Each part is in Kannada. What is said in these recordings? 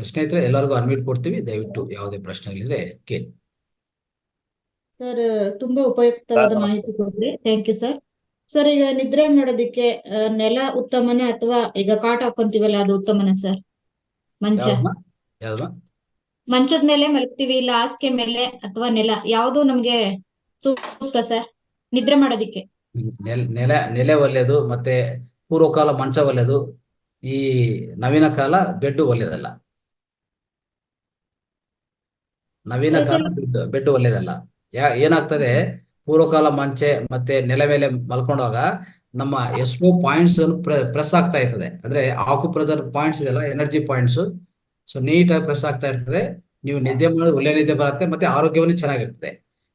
ಸ್ನೇಹಿತರೆ ಎಲ್ಲರಿಗೂ ಅನ್ಮ್ಯೂಟ್ ಕೊಡ್ತೀವಿ, ದಯವಿಟ್ಟು ಯಾವುದೇ ಪ್ರಶ್ನೆಗಳಿದ್ರೆ ಕೇಳಿ. ಸರ್, ತುಂಬಾ ಉಪಯುಕ್ತವಾದ ಸರ್ ನಮಸ್ತೆ. ಮಾಹಿತಿ ಕೊಟ್ರಿ. Thank you sir. ಸರ್, ಈಗ ನಿದ್ರೆ ಮಾಡೋದಿಕ್ಕೆ ನೆಲ ಉತ್ತಮನೇ ಅಥವಾ ಈಗ ಕಾಟ್ ಹಾಕೊಂತೀವಲ್ಲ ಅದು ಉತ್ತಮನೇ ಸರ್? ಮಂಚ ಯಾವ್ದಮ್ಮ ಯಾವ್ದಮ್ಮ ಮಂಚದ ಮೇಲೆ ಮಲಗ್ತೀವಿ, ಇಲ್ಲ ಹಾಸಿಗೆ ಮೇಲೆ ಅಥವಾ ನೆಲ, ಯಾವುದು ನಮ್ಗೆ ಸೂಕ್ತ ಸರ್ ನಿದ್ರೆ ಮಾಡೋದಿಕ್ಕೆ? ನೆಲೆ ಒಳ್ಳೆಯದು, ಮತ್ತೆ ಪೂರ್ವಕಾಲ ಮಂಚ ಒಳ್ಳೆಯದು. ಈ ನವೀನ ಕಾಲ ಬೆಡ್ ಒಳ್ಳೆಯದಲ್ಲ. ನವೀನ ಕಾಲ ಬೆಡ್ ಒಳ್ಳೆಯದಲ್ಲ. ಏನಾಗ್ತದೆ, ಪೂರ್ವಕಾಲ ಮಂಚೆ ಮತ್ತೆ ನೆಲ ಮೇಲೆ ಮಲ್ಕೊಂಡಾಗ ನಮ್ಮ ಎಷ್ಟೋ ಪಾಯಿಂಟ್ಸ್ ಪ್ರೆಸ್ ಆಗ್ತಾ ಇರ್ತದೆ. ಅಂದ್ರೆ ಆಕ್ಯುಪ್ರೆಷರ್ ಪಾಯಿಂಟ್ಸ್ ಇದೆಲ್ಲ, ಎನರ್ಜಿ ಪಾಯಿಂಟ್ಸ್. ಸೊ ನೀಟಾಗಿ ಪ್ರೆಸ್ ಆಗ್ತಾ ಇರ್ತದೆ. ನೀವು ನಿದ್ದೆ ಮಾಡಿ ಒಳ್ಳೆ ನಿದ್ದೆ ಬರುತ್ತೆ, ಮತ್ತೆ ಆರೋಗ್ಯವನ್ನು ಚೆನ್ನಾಗಿರ್ತದೆ.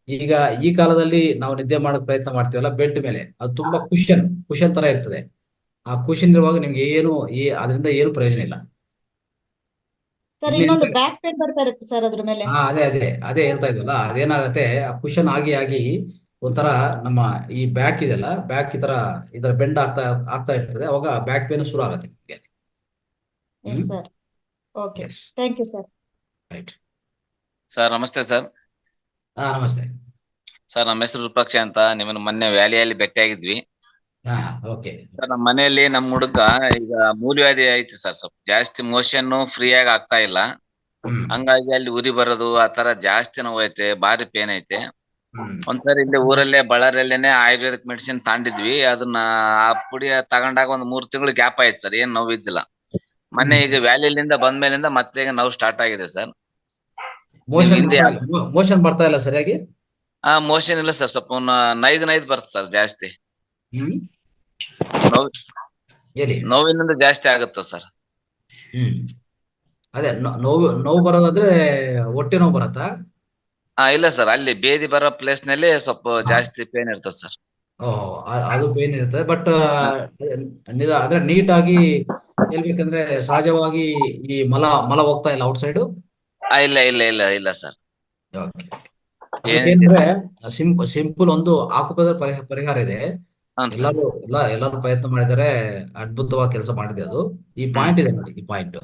ಈಗ ಈ ಕಾಲದಲ್ಲಿ ನಾವು ನಿದ್ದೆ ಮಾಡೋಕೆ ಪ್ರಯತ್ನ ಮಾಡ್ತೀವಲ್ಲ ಬೆಡ್ ಮೇಲೆ, ಅದು ತುಂಬಾ ಕುಶನ್ ತರ ಇರ್ತದೆ. ಆ ಕುಶನ್ ಇರುವಾಗ ನಿಮ್ಗೆ ಅದರಿಂದ ಏನು ಪ್ರಯೋಜನ ಇಲ್ಲ. ಸರ್, ಇನ್ನೊಂದು ಬ್ಯಾಕ್ ಪೇನ್ ಬರ್ತಾ ಇರುತ್ತೆ ಸರ್ ಅದ್ರ ಮೇಲೆ. ಅದೇ ಹೇಳ್ತಾ ಇದ್ವಲ್ಲ, ಅದೇನಾಗತ್ತೆ, ಆ ಕುಶನ್ ಆಗಿ ಒಂಥರ ನಮ್ಮ ಈ ಬ್ಯಾಕ್ ಇದೆಲ್ಲ, ಬ್ಯಾಕ್ ಇದರ ಬೆಂಡ್ ಆಗ್ತಾ ಇರ್ತದೆ. ಅವಾಗ ಬ್ಯಾಕ್ ಪೇನ್ ಶುರು ಆಗುತ್ತೆ ನಿಮಗೆ. Sir, okay, thank you sir. Right. Sir ನಮಸ್ತೆ ಸರ್. ನಮಸ್ತೆ ಸರ್, ನಮ್ಮ ಹೆಸರು ರೂಪಾಕ್ಷ ಅಂತ. ನಿಮ್ಮನ್ನು ಮೊನ್ನೆ ವ್ಯಾಲಿಯಲ್ಲಿ ಭೇಟಿಯಾಗಿದ್ವಿ. ಓಕೆ ಸರ್, ನಮ್ಮ ಮನೆಯಲ್ಲಿ ನಮ್ಮ ಹುಡುಗ ಈಗ ಮೂಲವ್ಯಾಧಿ ಐತಿ ಸರ್. ಸ್ವಲ್ಪ ಜಾಸ್ತಿ ಮೋಷನ್ ಫ್ರೀ ಆಗಿ ಆಗ್ತಾ ಇಲ್ಲ. ಹಂಗಾಗಿ ಅಲ್ಲಿ ಉರಿ ಬರೋದು ಆ ತರ ಜಾಸ್ತಿ ನೋವು ಐತೆ, ಭಾರಿ ಪೇನ್ ಐತೆ. ಒಂದ್ಸರಿ ಇಲ್ಲಿ ಊರಲ್ಲೇ ಬಳ್ಳಾರಿಯಲ್ಲೇನೆ ಆಯುರ್ವೇದಿಕ್ ಮೆಡಿಸಿನ್ ತಗೊಂಡಿದ್ವಿ. ಅದನ್ನ ಆ ಪುಡಿ ತಗೊಂಡಾಗ ಒಂದ್ 3 ತಿಂಗಳು ಗ್ಯಾಪ್ ಆಯ್ತು ಸರ್, ಏನ್ ನೋವು ಇದ್ದಿಲ್ಲ. ಮೊನ್ನೆ ಈಗ ವ್ಯಾಲಿಯಿಂದ ಬಂದ ಮೇಲಿಂದ ಮತ್ತೆ ಈಗ ನೋವು ಸ್ಟಾರ್ಟ್ ಆಗಿದೆ ಸರ್. ಮೋಷನ್ ಬರ್ತಾ ಇಲ್ಲ ಸರಿಯಾಗಿ? ಮೋಷನ್ ಇಲ್ಲ ಸರ್, ಸ್ವಲ್ಪ ನೈದ್ ಬರುತ್ತೆ ಸರ್ ಜಾಸ್ತಿ. ನೋವಿನಿಂದ ಜಾಸ್ತಿ ಆಗುತ್ತೆ ಸರ್. ಅದೇ ನೋವು ಬರೋದಾದ್ರೆ ಹೊಟ್ಟೆ ನೋವು ಬರತ್ತಾ? ಇಲ್ಲ ಸರ್, ಅಲ್ಲಿ ಬೇದಿ ಬರೋ ಪ್ಲೇಸ್ ನಲ್ಲಿ ಸ್ವಲ್ಪ ಜಾಸ್ತಿ ಪೇನ್ ಇರ್ತದೆ ಸರ್. ಅದು ಪೇನ್ ಇರ್ತದೆ. ಬಟ್ ಅಂದ್ರೆ ನೀಟಾಗಿ ಹೇಳ್ಬೇಕಂದ್ರೆ ಸಹಜವಾಗಿ ಈ ಮಲ ಹೋಗ್ತಾ ಇಲ್ಲ ಔಟ್ ಸೈಡ್? ಇಲ್ಲ ಸರ್. ಏನಂದ್ರೆ ಸಿಂಪಲ್ ಒಂದು ಆಕುಪ್ರೆಷರ್ ಪರಿಹಾರ ಇದೆ. ಎಲ್ಲರೂ ಪ್ರಯತ್ನ ಮಾಡಿದರೆ ಅದ್ಭುತವಾಗಿ ಕೆಲಸ ಮಾಡಿದೆ ಅದು. ಈ ಪಾಯಿಂಟ್ ಇದೆ ನೋಡಿ, ಈ ಪಾಯಿಂಟ್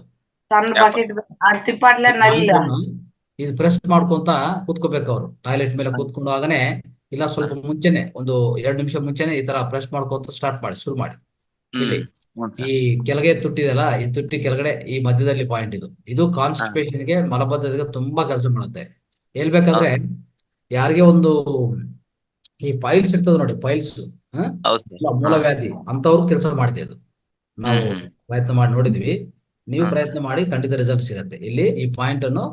ಇದು ಪ್ರೆಸ್ ಮಾಡ್ಕೊಂತ ಕೂತ್ಕೋಬೇಕು ಅವರು. ಟಾಯ್ಲೆಟ್ ಮೇಲೆ ಕೂತ್ಕೊಂಡಾಗನೆ, ಇಲ್ಲ ಸ್ವಲ್ಪ ಮುಂಚೆನೆ, ಒಂದು 2 ನಿಮಿಷ ಮುಂಚೆನೆ ಈ ತರ ಪ್ರೆಸ್ ಮಾಡ್ಕೊಂತ ಶುರು ಮಾಡಿ. ಇಲ್ಲಿ ಈ ಕೆಳಗೆ ತುಟ್ಟಿದೆಲ್ಲ, ಈ ತುಟ್ಟಿ ಕೆಳಗಡೆ ಈ ಮಧ್ಯದಲ್ಲಿ ಪಾಯಿಂಟ್ ಇದು ಕಾನ್ಸ್ಟಿಪೇಷನ್ ಗೆ, ಮಲಬದ್ಧತೆಗೆ ತುಂಬಾ ಕೆಲಸ ಮಾಡುತ್ತೆ. ಹೇಳ್ಬೇಕಂದ್ರೆ ಯಾರಿಗೆ ಒಂದು ಈ ಪೈಲ್ಸ್ ಇರ್ತದೆ ನೋಡಿ, ಪೈಲ್ಸ್ ಮೂಲವ್ಯಾಧಿ ಅಂತವ್ರು ಕೆಲಸ ಮಾಡಿದೆ ಅದು. ನಾವು ಪ್ರಯತ್ನ ಮಾಡಿ ನೋಡಿದ್ವಿ. ನೀವು ಪ್ರಯತ್ನ ಮಾಡಿ, ಖಂಡಿತ ರಿಸಲ್ಟ್ ಸಿಗತ್ತೆ. ಇಲ್ಲಿ ಈ ಪಾಯಿಂಟ್ ಅನ್ನು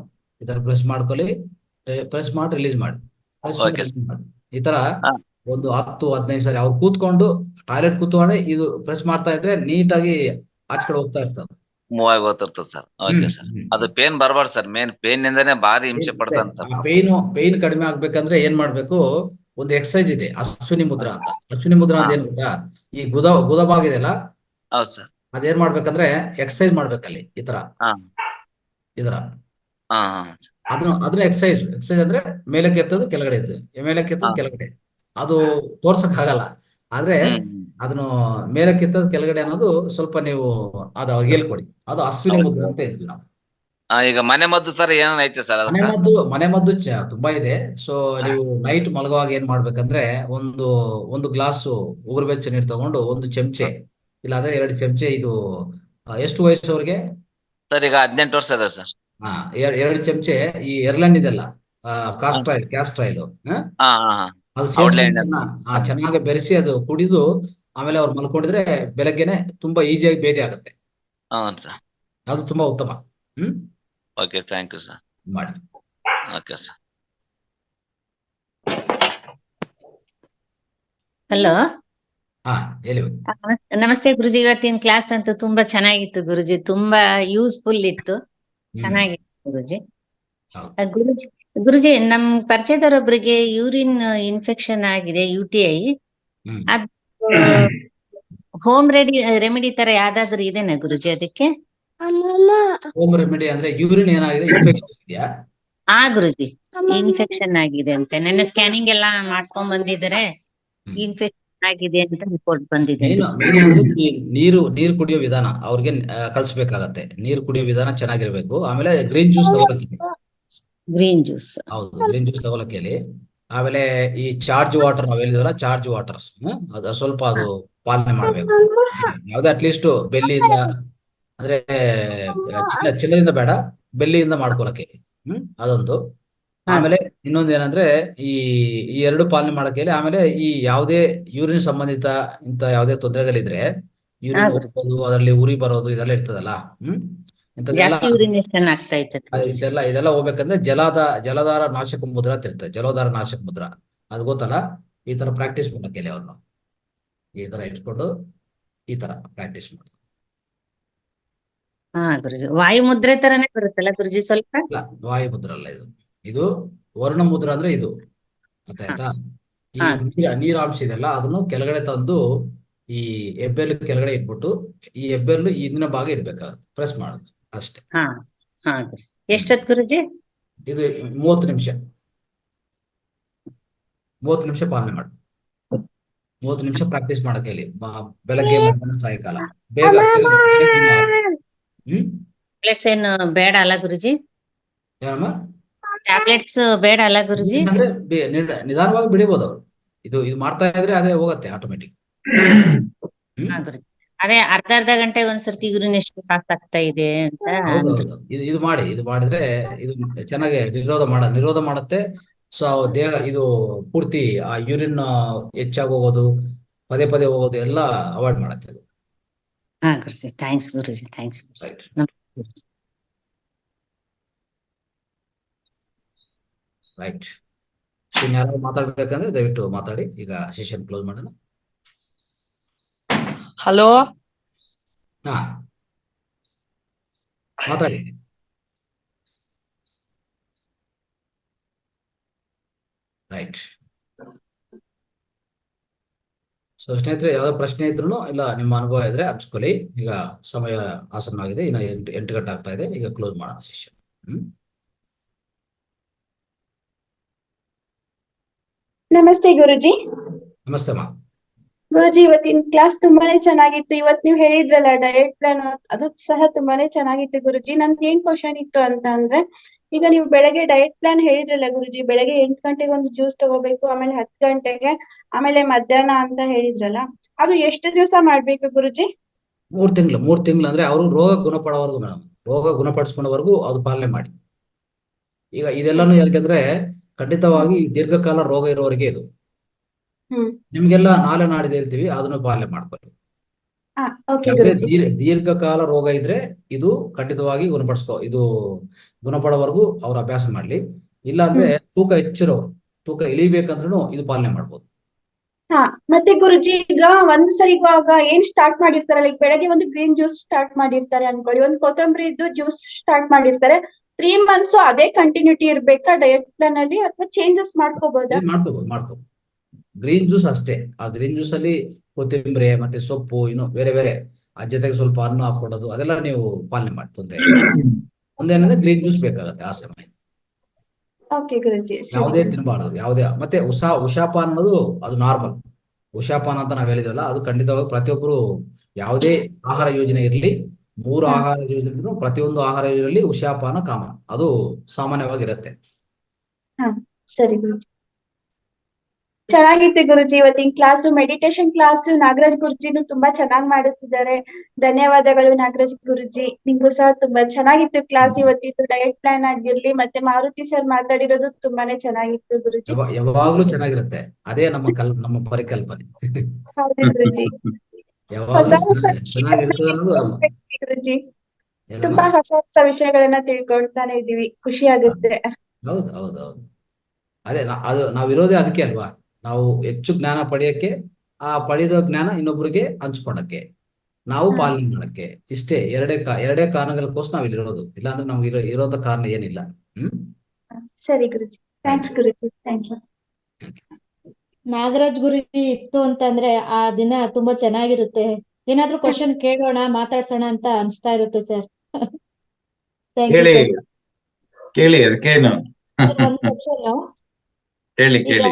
ಈ ತರ ಪ್ರೆಸ್ ಮಾಡ್ಕೊಳ್ಳಿ, ಪ್ರೆಸ್ ಮಾಡಿ ರಿಲೀಸ್ ಮಾಡಿ, ಈ ತರ ಒಂದು 10-15 ಸಾರಿ ಅವ್ರು ಕೂತ್ಕೊಂಡು, ಟಾಯ್ಲೆಟ್ ಕೂತ್ಕೊಂಡೆ ಇದು ಪ್ರೆಸ್ ಮಾಡ್ತಾ ಇದ್ರೆ ನೀಟಾಗಿ ಆಚೆ ಕಡೆ ಹೋಗ್ತಾ ಇರ್ತದೆ, ಮೂವ್ ಆಗಿ ಹೋಗ್ತಿರ್ತದೆ ಸರ್. Okay sir. ಅದು ಪೇನ್ ಬರಬಾರ್ದು ಸರ್, ಮೇನ್ ಪೇನ್ ನಿಂದಾನೆ ಭಾರಿ ಹಿಂಸೆ ಪಡ್ತಾನೆ ಸರ್. ಪೇನ್ ಕಡಿಮೆ ಆಗ್ಬೇಕಂದ್ರೆ ಏನ್ ಮಾಡ್ಬೇಕು, ಒಂದು ಎಕ್ಸರ್ಸೈಸ್ ಇದೆ, ಅಶ್ವಿನಿ ಮುದ್ರಾ ಅಂತ. ಅಶ್ವಿನಿ ಮುದ್ರಾ ಅಂತ ಏನ್ ಗೊತ್ತಾ, ಈ ಗುದ ಭಾಗ ಇದೆಯಲ್ಲ, ಹೌದು ಸರ್. ಅದೇನ್ ಮಾಡ್ಬೇಕಂದ್ರೆ ಎಕ್ಸರ್ಸೈಸ್ ಮಾಡ್ಬೇಕಲ್ಲಿ, ಈ ತರ ಅದನ್ನ ಎಕ್ಸರ್ಸೈಸ್ ಅಂದ್ರೆ ಮೇಲಕ್ಕೆ ಎತ್ತದು, ಕೆಳಗಡೆ ಎತ್ತದು, ಮೇಲಕ್ಕೆ ಎತ್ತದು, ಕೆಳಗಡೆ. ಅದು ತೋರ್ಸಕ್ ಆಗಲ್ಲ, ಆದ್ರೆ ಅದನ್ನು ಮೇಲಕ್ಕೆ ಎತ್ತದು, ಕೆಳಗಡೆ ಅನ್ನೋದು ಸ್ವಲ್ಪ ನೀವು ಅದು ಅವ್ರಿಗೆ ಹೇಳ್ಕೊಡಿ. ಅದು ಅಶ್ವಿನಿ ಮುದ್ರಾ ಅಂತ ಹೇಳ್ತೀವಿ ನಾವು. ಈಗ ಮನೆ ಮದ್ದು ಸರ್ ಏನೇನ್ ಐತೆ ಸರ್? ಮನೆ ಮದ್ದು ತುಂಬಾ ಇದೆ. ಸೊ ನೀವು ನೈಟ್ ಮಲಗುವಾಗ ಏನ್ ಮಾಡ್ಬೇಕಂದ್ರೆ, ಒಂದು ಗ್ಲಾಸ್ ಉಗುರು ಬೆಚ್ಚ ನೀರು ತಗೊಂಡು 1 ಚಮಚೆ, ಇಲ್ಲಾಂದ್ರೆ 2 ಚಮಚೆ, ಇದು ಎಷ್ಟು ವಯಸ್ಸವ್ರಿಗೆ ಸರ್? ಈಗ 18 ವರ್ಷ ಅದ ಸರ್. 2 ಚಮಚೆ ಈ ಎರ್ಲನ್ ಇದೆಲ್ಲ, ಕ್ಯಾಸ್ಟ್ರ್ ಆಯಿಲ್, ಅದು ಚೆನ್ನಾಗಿ ಬೆರೆಸಿ ಅದು ಕುಡಿದು ಆಮೇಲೆ ಅವ್ರು ಮಲ್ಕೊಂಡಿದ್ರೆ ಬೆಳಗ್ಗೆನೆ ತುಂಬಾ ಈಸಿಯಾಗಿ ಭೇದಿ ಆಗುತ್ತೆ. ಅದು ತುಂಬಾ ಉತ್ತಮ. Okay, thank you sir. ಮಾಡಿ. Okay sir. ಹಲೋ, ಹೇಳಿ. ನಮಸ್ತೆ ಗುರುಜಿ. ಇವತ್ತಿನ ಕ್ಲಾಸ್ ಅಂತೂ ತುಂಬಾ ಚೆನ್ನಾಗಿತ್ತು ಗುರುಜಿ, ತುಂಬಾ ಯೂಸ್ಫುಲ್ ಇತ್ತು, ಚೆನ್ನಾಗಿತ್ತು ಗುರುಜಿ. ಗುರುಜಿ, ನಮ್ ಪರಿಚಯದವರೊಬ್ಬರಿಗೆ ಯೂರಿನ್ ಇನ್ಫೆಕ್ಷನ್ ಆಗಿದೆ, UTI. ಅದು ಹೋಮ್ ರೆಮಿಡಿ ತರ ಯಾವ್ದಾದ್ರು ಇದೆನಾ ಗುರುಜಿ ಅದಕ್ಕೆ? ಹೋಮ್ ರೆಮಿಡಿ ಅಂದ್ರೆ ಯೂರಿನ್ ಏನಾಗಿದೆ, ಇನ್ಫೆಕ್ಷನ್ ಇದೆಯಾ? ಗುರುಜಿ, ಇನ್ಫೆಕ್ಷನ್ ಆಗಿದೆ ಅಂತೆ. ನೆನ್ನೆ ಸ್ಕ್ಯಾನಿಂಗ್ ಎಲ್ಲ ಮಾಡ್ಸ್ಕೊಂಡ್ ಬಂದಿದ್ದಾರೆ, ಇನ್ಫೆಕ್ಷನ್ ಆಗಿದೆ ಅಂತ ರಿಪೋರ್ಟ್ ಬಂದಿದೆ. ಮೇನ್ ಅಂದ್ರೆ ನೀರು ಕುಡಿಯೋ ವಿಧಾನ ಅವ್ರಿಗೆ ಕಲ್ಸ್ಬೇಕಾಗತ್ತೆ. ನೀರು ಕುಡಿಯೋ ವಿಧಾನ ಚೆನ್ನಾಗಿರ್ಬೇಕು. ಆಮೇಲೆ ಗ್ರೀನ್ ಜ್ಯೂಸ್ ತಗೊಳಕ್ಕೆ, ಗ್ರೀನ್ ಜ್ಯೂಸ್. ಹೌದು ಗ್ರೀನ್ ಜ್ಯೂಸ್ ತಗೊಳಕ್ಕೆ ಹೇಳಿ. ಆಮೇಲೆ ಈ ಚಾರ್ಜ್ ವಾಟರ್ ನಾವ್ ಹೇಳಿದ್ವಲ್ಲ, ಚಾರ್ಜ್ ವಾಟರ್ ಅದು ಸ್ವಲ್ಪ ಅದು ಪಾಲನೆ ಮಾಡ್ಬೇಕು. ಯಾವ್ದೇ ಅಟ್ಲೀಸ್ಟ್ ಬೆಲ್ಲಿಯಿಂದ ಅಂದ್ರೆ ಚಿನ್ನದಿಂದ ಬೇಡ, ಬೆಲ್ಲಿಯಿಂದ ಮಾಡ್ಕೊಳಕ್ಕೆ ಅದೊಂದು. ಆಮೇಲೆ ಇನ್ನೊಂದು ಏನಂದ್ರೆ ಈ ಈ ಎರಡು ಪಾಲನೆ ಮಾಡಕ್ಕೆ ಹೇಳಿ. ಆಮೇಲೆ ಈ ಯಾವುದೇ ಯೂರಿನ್ ಸಂಬಂಧಿತ ಇಂತ ಯಾವುದೇ ತೊಂದರೆಗಳಿದ್ರೆ, ಯೂರಿನ್ ಹೋಗೋದು, ಅದರಲ್ಲಿ ಉರಿ ಬರೋದು ಇದೆಲ್ಲ ಇರ್ತದಲ್ಲ, ಇಂಥದ್ದೆಲ್ಲ ಜಾಸ್ತಿ ಯೂರಿನೇಷನ್ ಆಗ್ತಾ ಇತ್ತು. ಇದೆಲ್ಲ ಹೋಗ್ಬೇಕಂದ್ರೆ ಜಲಧಾರ ನಾಶಕ ಮುದ್ರ ಅಂತ ಇರ್ತದೆ. ಜಲಧಾರ ನಾಶಕ ಮುದ್ರ ಅದು ಗೊತ್ತಲ್ಲ. ಈ ತರ ಪ್ರಾಕ್ಟೀಸ್ ಮಾಡಕ್ಕೆ ಹೇಳಿ ಅವ್ರನ್ನ. ಈ ತರ ಇಟ್ಕೊಂಡು ಈ ತರ ಪ್ರಾಕ್ಟೀಸ್ ಮಾಡಿ. ಹಾ ಗುರುಜಿ, ವಾಯು ಮುದ್ರೆ ತರನೇ ಬರುತ್ತಲ್ಲ ಗುರುಜಿ ಸ್ವಲ್ಪ? ಇಲ್ಲ, ವಾಯು ಮುದ್ರ ಅಲ್ಲ ಇದು. ಇದು ವರ್ಣ ಮುದ್ರ ಅಂದ್ರೆ ಇದು, ಗೊತ್ತಾಯ್ತಾ? ಈ ನೀರಾಂಶ ಇದೆಲ್ಲ ಅದನ್ನು ಕೆಳಗಡೆ ತಂದು ಈ ಹೆಬ್ಬೆರಳು ಕೆಳಗಡೆ ಇಟ್ಬಿಟ್ಟು ಈ ಹೆಬ್ಬೆರಳು ಹಿಂದಿನ ಭಾಗ ಇಡ್ಬೇಕಾಗುತ್ತೆ, ಪ್ರೆಸ್ ಮಾಡೋದು ಅಷ್ಟೇ. ಹಾ ಗುರುಜಿ. ಎಷ್ಟೊತ್ತು ಗುರುಜಿ? ಇದು 30 ನಿಮಿಷ. 30 ನಿಮಿಷ ಪಾಲನೆ ಮಾಡಿ. 30 ನಿಮಿಷ ಪ್ರಾಕ್ಟೀಸ್ ಮಾಡಕ್ಕೆ ಹೇಳಿ. ಬೆಳಗ್ಗೆ ಮಧ್ಯಾಹ್ನ ಸಾಯಂಕಾಲ. ಬೇಗ ಟ್ಯಾಬ್ಲೆಟ್ಸ್ ಏನು ಬೇಡ ಅಲ್ಲ ಗುರುಜಿ? ಏನಮ್ಮ? ಟ್ಯಾಬ್ಲೆಟ್ಸ್ ಬೇಡ ಅಲ್ಲ ಗುರುಜಿ? ಅಂದ್ರೆ ನಿಧಾನವಾಗಿ ಬಿಡಿಬಹುದು ಅವರು. ಇದು ಮಾಡ್ತಾ ಇದ್ರೆ ಅದೇ ಹೋಗತ್ತೆ ಆಟೋಮೆಟಿಕ್. ಅದೇ ಅರ್ಧ ಗಂಟೆ ಒಂದ್ಸರ್ತಿ ಯೂರಿನೇಷನ್ ಪಾಸ್ ಆಗ್ತಾ ಇದೆ ಅಂತ. ಇದು ಮಾಡಿದ್ರೆ ಇದು ಚೆನ್ನಾಗಿ ನಿರೋಧ ಮಾಡುತ್ತೆ. ಸೊ ದೇಹ ಇದು ಪೂರ್ತಿ ಆ ಯೂರಿನ್ ಹೆಚ್ಚಾಗಿ ಹೋಗೋದು, ಪದೇ ಪದೇ ಹೋಗೋದು ಎಲ್ಲ ಅವಾಯ್ಡ್ ಮಾಡುತ್ತೆ ಅದು. ಹಾ ಗುರುಜಿ, ಥ್ಯಾಂಕ್ಸ್ ಗುರುಜಿ, ಥ್ಯಾಂಕ್ಸ್. ರೈಟ್. ಯಾರು ಮಾತಾಡ್ಬೇಕಂದ್ರೆ ದಯವಿಟ್ಟು ಮಾತಾಡಿ. ಈಗ ಸೆಷನ್ ಕ್ಲೋಸ್ ಮಾಡೋಣ. ಹಲೋ, ಹಾ ಮಾತಾಡಿ. ರೈಟ್. ಸೊ ಸ್ನೇಹಿತರೆ, ಯಾವ್ದೋ ಪ್ರಶ್ನೆ ಇದ್ರು ಇಲ್ಲ ನಿಮ್ಮ ಅನುಭವ ಇದ್ರೆ ಹಂಚ್ಕೊಳ್ಳಿ. ಈಗ ಸಮಯ ಆಸನ್ನವಾಗಿದೆ, ಇನ್ನು 8 ಗಂಟೆ ಆಗ್ತಾ ಇದೆ. ಈಗ ಕ್ಲೋಸ್ ಮಾಡೋಣ ಸೆಷನ್. ನಮಸ್ತೆ ಗುರುಜಿ. ನಮಸ್ತೆ ಅಮ್ಮ. ಗುರುಜಿ, ಇವತ್ತಿನ ಕ್ಲಾಸ್ ತುಂಬಾನೇ ಚೆನ್ನಾಗಿತ್ತು. ಇವತ್ ನೀವ್ ಹೇಳಿದ್ರಲ್ಲ ಡಯಟ್ ಪ್ಲಾನ್, ಅದು ಸಹ ತುಂಬಾನೇ ಚೆನ್ನಾಗಿತ್ತು ಗುರುಜಿ. ನನ್ಗೆ ಏನ್ ಕ್ವಶನ್ ಇತ್ತು ಅಂತ ಅಂದ್ರೆ, ಈಗ ನೀವು ಬೆಳಗ್ಗೆ ಡಯಟ್ ಪ್ಲಾನ್ ಹೇಳಿದ್ರಲ್ಲ ಗುರುಜಿ, ಬೆಳಗ್ಗೆ 8 ಗಂಟೆಗೆ ಒಂದು ಜ್ಯೂಸ್ ತಗೋಬೇಕು, ಆಮೇಲೆ 10 ಗಂಟೆಗೆ, ಆಮೇಲೆ ಮಧ್ಯಾಹ್ನ ಅಂತ ಹೇಳಿದ್ರಲ್ಲ, ಅದು ಎಷ್ಟು ದಿವಸ ಮಾಡ್ಬೇಕು ಗುರುಜಿ? 3 ತಿಂಗಳು ಅಂದ್ರೆ ಅವರು ರೋಗ ಗುಣಪಡೋವರೆಗೂ ಮೇಡಮ್, ರೋಗ ಗುಣಪಡಿಸ್ಕೊಂಡವರೆಗೂ ಅದು ಪಾಲನೆ ಮಾಡಿ. ಈಗ ಇದೆಲ್ಲಾನು ಯಾಕಂದ್ರೆ ಖಂಡಿತವಾಗಿ ದೀರ್ಘಕಾಲ ರೋಗ ಇರೋವರೆಗೆ ಇದು. ನಿಮ್ಗೆಲ್ಲ ನಾಳೆ ನಾಡಿದೆ ಹೇಳ್ತೀವಿ, ಅದನ್ನು ಪಾಲನೆ ಮಾಡ್ಕೊಳ್ಳಿ. ದೀರ್ಘಕಾಲ ರೋಗ ಇದ್ರೆ ಇದು ಖಂಡಿತವಾಗಿ ಇದು ಗುಣಪಡೋವರೆಗೂ ಅವ್ರ ಅಭ್ಯಾಸ ಮಾಡ್ಲಿ. ಇಲ್ಲ ಅಂದ್ರೆ ತೂಕ ಹೆಚ್ಚಿರೋರು, ತೂಕ ಇಳಿಬೇಕಂದ್ರೂ ಇದು ಪಾಲನೆ ಮಾಡ್ಬೋದು. ಮತ್ತೆ ಗುರುಜಿ, ಈಗ ಒಂದ್ ಸರಿ ಇವಾಗ ಏನ್ ಸ್ಟಾರ್ಟ್ ಮಾಡಿರ್ತಾರಲ್ಲ, ಈಗ ಬೆಳಗ್ಗೆ ಒಂದು ಗ್ರೀನ್ ಜ್ಯೂಸ್ ಸ್ಟಾರ್ಟ್ ಮಾಡಿರ್ತಾರೆ ಅನ್ಕೊಳ್ಳಿ, ಒಂದು ಕೊತ್ತಂಬರಿ ಜ್ಯೂಸ್ ಸ್ಟಾರ್ಟ್ ಮಾಡಿರ್ತಾರೆ. 3 months ಅದೇ ಕಂಟಿನ್ಯೂಟಿ ಇರ್ಬೇಕಾ ಡಯಟ್ ಪ್ಲಾನ್ ಅಲ್ಲಿ, ಅಥವಾ ಚೇಂಜಸ್ ಮಾಡ್ಕೋಬಹುದಾ? ಮಾಡ್ಕೋಬಹುದು. ಗ್ರೀನ್ ಜ್ಯೂಸ್ ಅಷ್ಟೇ. ಆ ಗ್ರೀನ್ ಜ್ಯೂಸ್ ಅಲ್ಲಿ ಕೊತ್ತಂಬರಿ ಮತ್ತೆ ಸೊಪ್ಪು, ಇನ್ನು ಬೇರೆ ಬೇರೆ ಅದ್ರ ಜೊತೆಗೆ ಸ್ವಲ್ಪ ಹಣ್ಣು ಹಾಕೊಡೋದು, ಅದೆಲ್ಲ ನೀವು ಪಾಲನೆ ಮಾಡಿ, ತೊಂದ್ರೆ ಇಲ್ಲ. ಒಂದೇನಂದ್ರೆ ಗ್ರೀನ್ ಜ್ಯೂಸ್ ಬೇಕಾಗತ್ತೆ ಆ ಸಮಯ. ಯಾವುದೇ ತಿನ್ನಬಾರದು, ಯಾವುದೇ. ಮತ್ತೆ ಉಷಾಪಾನ ಅನ್ನೋದು ಅದು ನಾರ್ಮಲ್. ಉಷಾಪಾನ ಅಂತ ನಾವ್ ಹೇಳಿದ್ವಲ್ಲ, ಅದು ಖಂಡಿತವಾಗಿ ಪ್ರತಿಯೊಬ್ಬರು ಯಾವುದೇ ಆಹಾರ ಯೋಜನೆ ಇರಲಿ, 3 ಆಹಾರ ಯೋಜನೆ ಇದ್ರು ಪ್ರತಿಯೊಂದು ಆಹಾರ ಯೋಜನೆಯಲ್ಲಿ ಉಷಾಪಾನ ಕಾಮನ್, ಅದು ಸಾಮಾನ್ಯವಾಗಿರುತ್ತೆ. ಸರಿ ಗುರುಜಿ, ಚೆನ್ನಾಗಿತ್ತು ಗುರುಜಿ ಇವತ್ತಿನ ಕ್ಲಾಸು. ಮೆಡಿಟೇಷನ್ ಕ್ಲಾಸು ನಾಗರಾಜ್ ಗುರುಜಿನು ತುಂಬಾ ಚೆನ್ನಾಗಿ ಮಾಡಿಸ್ತಿದ್ದಾರೆ. ಧನ್ಯವಾದಗಳು ನಾಗರಾಜ್ ಗುರುಜಿ, ನಿಮ್ಗೂ ಸಹ ತುಂಬಾ ಚೆನ್ನಾಗಿತ್ತು ಕ್ಲಾಸ್ ಇವತ್ತಿತ್ತು. ಡಯಟ್ ಪ್ಲಾನ್ ಆಗಿರ್ಲಿ, ಮತ್ತೆ ಮಾರುತಿ ಸರ್ ಮಾತಾಡಿರೋದು ತುಂಬಾನೇ ಚೆನ್ನಾಗಿತ್ತು ಗುರುಜಿ. ಯಾವಾಗ್ಲೂ ಚೆನ್ನಾಗಿರುತ್ತೆ, ಅದೇ ನಮ್ಮ ಪರಿಕಲ್ಪನೆ. ಹೌದು ಗುರುಜಿ, ಗುರುಜಿ ತುಂಬಾ ಹೊಸ ಹೊಸ ವಿಷಯಗಳನ್ನ ತಿಳ್ಕೊಳ್ತಾನೆ ಇದೀವಿ, ಖುಷಿ ಆಗುತ್ತೆ. ಹೌದು. ಅದೇ ನಾವಿರೋದೇ ಅದಕ್ಕೆ ಅಲ್ವಾ, ನಾವು ಹೆಚ್ಚು ಜ್ಞಾನ ಪಡೆಯಕ್ಕೆ, ಆ ಪಡೆದ ಜ್ಞಾನ ಇನ್ನೊಬ್ರಿಗೆ ಹಂಚ್ಕೊಳಕ್ಕೆ, ನಾವು ಪಾಲನೆ ಮಾಡಕ್ಕೆ. ಇಷ್ಟೇ ಎರಡೇ ಕಾರಣಗಳಕ್ಕೋಸ್ಕರ ನಾವ್ ಇಲ್ಲಿ ಇರೋದು. ಇಲ್ಲಾಂದ್ರೆ ನಮ್ಗೆ ಇರೋದ ಕಾರಣ ಏನಿಲ್ಲ. ಸರಿ ಗುರುಜಿ, ಥ್ಯಾಂಕ್ಸ್ ಗುರುಜಿ, ಥ್ಯಾಂಕ್ ಯು. ನಾಗರಾಜ್ ಗುರುಜಿ ಇತ್ತು ಅಂತಂದ್ರೆ ಆ ದಿನ ತುಂಬಾ ಚೆನ್ನಾಗಿರುತ್ತೆ. ಏನಾದ್ರೂ ಕ್ವಶನ್ ಕೇಳೋಣ, ಮಾತಾಡ್ಸೋಣ ಅಂತ ಅನ್ಸ್ತಾ ಇರುತ್ತೆ ಸರ್. ಕೇಳಿ, ಅದಕ್ಕೇನು. ಒಂದು ಕ್ವಶನ್, ಕೇಳಿ.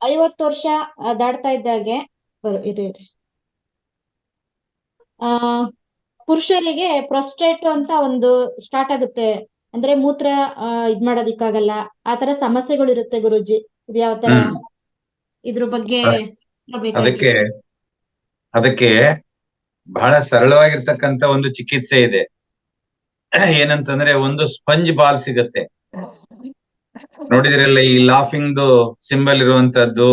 50 ವರ್ಷ ದಾಟ್ತಾ ಇದ್ದಾಗೆ ಇರಿ ಇರಿ. ಆ ಪುರುಷರಿಗೆ ಪ್ರೊಸ್ಟೇಟ್ ಅಂತ ಒಂದು ಸ್ಟಾರ್ಟ್ ಆಗುತ್ತೆ, ಅಂದ್ರೆ ಮೂತ್ರ ಇದ್ ಮಾಡೋದಿಕ್ಕಾಗಲ್ಲ, ಆತರ ಸಮಸ್ಯೆಗಳು ಇರುತ್ತೆ ಗುರೂಜಿ. ಇದು ಯಾವ ತರ, ಇದ್ರ ಬಗ್ಗೆ ಅದಕ್ಕೆ ಅದಕ್ಕೆ ಬಹಳ ಸರಳವಾಗಿರ್ತಕ್ಕಂತ ಒಂದು ಚಿಕಿತ್ಸೆ ಇದೆ. ಏನಂತಂದ್ರೆ ಒಂದು ಸ್ಪಂಜ್ ಬಾಲ್ ಸಿಗತ್ತೆ, ನೋಡಿದ್ರಲ್ಲ ಈ ಲಾಫಿಂಗ್ ಸಿಂಬಲ್ ಇರುವಂತದ್ದು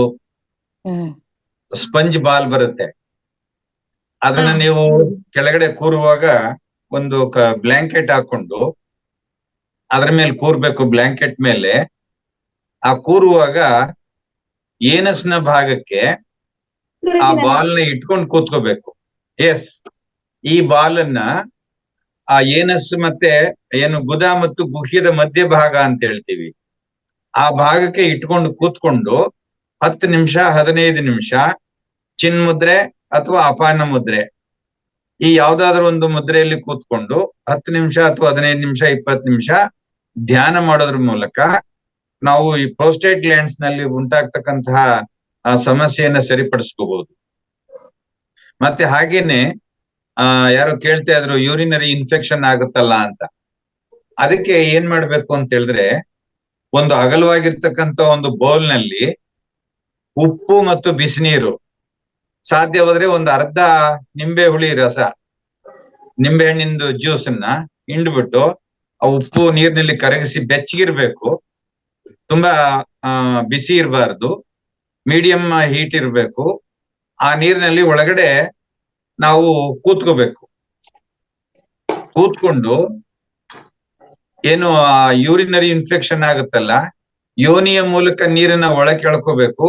ಸ್ಪಂಜ್ ಬಾಲ್ ಬರುತ್ತೆ. ಅದನ್ನ ನೀವು ಕೆಳಗಡೆ ಕೂರುವಾಗ ಒಂದು ಬ್ಲಾಂಕೆಟ್ ಹಾಕೊಂಡು ಅದ್ರ ಮೇಲೆ ಕೂರ್ಬೇಕು. ಬ್ಲಾಂಕೆಟ್ ಮೇಲೆ ಆ ಕೂರುವಾಗ ಏನಸ್ನ ಭಾಗಕ್ಕೆ ಆ ಬಾಲ್ನ ಇಟ್ಕೊಂಡು ಕೂತ್ಕೋಬೇಕು. ಎಸ್, ಈ ಬಾಲನ್ನ ಆ ಏನಸ್ ಮತ್ತೆ ಏನು ಗುದ ಮತ್ತು ಗುಹ್ಯದ ಮಧ್ಯ ಭಾಗ ಅಂತ ಹೇಳ್ತೀವಿ, ಆ ಭಾಗಕ್ಕೆ ಇಟ್ಕೊಂಡು ಕೂತ್ಕೊಂಡು 10 ನಿಮಿಷ 15 ನಿಮಿಷ ಚಿನ್ಮುದ್ರೆ ಅಥವಾ ಅಪಾನ ಮುದ್ರೆ, ಈ ಯಾವ್ದಾದ್ರು ಒಂದು ಮುದ್ರೆಯಲ್ಲಿ ಕೂತ್ಕೊಂಡು 10 ನಿಮಿಷ ಅಥವಾ 15 ನಿಮಿಷ 20 ನಿಮಿಷ ಧ್ಯಾನ ಮಾಡೋದ್ರ ಮೂಲಕ ನಾವು ಈ ಪ್ರೋಸ್ಟೇಟ್ ಗ್ಲ್ಯಾಂಡ್ಸ್ ನಲ್ಲಿ ಉಂಟಾಗ್ತಕ್ಕಂತಹ ಸಮಸ್ಯೆಯನ್ನ ಸರಿಪಡಿಸ್ಕೋಬಹುದು. ಮತ್ತೆ ಹಾಗೇನೆ ಯಾರೋ ಕೇಳ್ತಾ ಇದ್ರು ಯೂರಿನರಿ ಇನ್ಫೆಕ್ಷನ್ ಆಗುತ್ತಲ್ಲ ಅಂತ. ಅದಕ್ಕೆ ಏನ್ ಮಾಡ್ಬೇಕು ಅಂತ ಹೇಳಿದ್ರೆ, ಒಂದು ಅಗಲವಾಗಿರ್ತಕ್ಕಂಥ ಒಂದು ಬೌಲ್ ನಲ್ಲಿ ಉಪ್ಪು ಮತ್ತು ಬಿಸಿನೀರು, ಸಾಧ್ಯವಾದ್ರೆ ಒಂದು ಅರ್ಧ ನಿಂಬೆ ಹುಳಿ ರಸ, ನಿಂಬೆ ಹಣ್ಣಿಂದು ಜ್ಯೂಸ್ ಅನ್ನ ಹಿಂಡ್ಬಿಟ್ಟು ಆ ಉಪ್ಪು ನೀರಿನಲ್ಲಿ ಕರಗಿಸಿ ಬೆಚ್ಚಗಿರ್ಬೇಕು. ತುಂಬಾ ಬಿಸಿ ಇರಬಾರ್ದು, ಮೀಡಿಯಂ ಹೀಟ್ ಇರಬೇಕು. ಆ ನೀರಿನಲ್ಲಿ ಒಳಗಡೆ ನಾವು ಕೂತ್ಕೋಬೇಕು. ಕೂತ್ಕೊಂಡು ಏನು ಆ ಯೂರಿನರಿ ಇನ್ಫೆಕ್ಷನ್ ಆಗುತ್ತಲ್ಲ, ಯೋನಿಯ ಮೂಲಕ ನೀರನ್ನ ಒಳಗೆ ಕೆಳ್ಕೋಬೇಕು,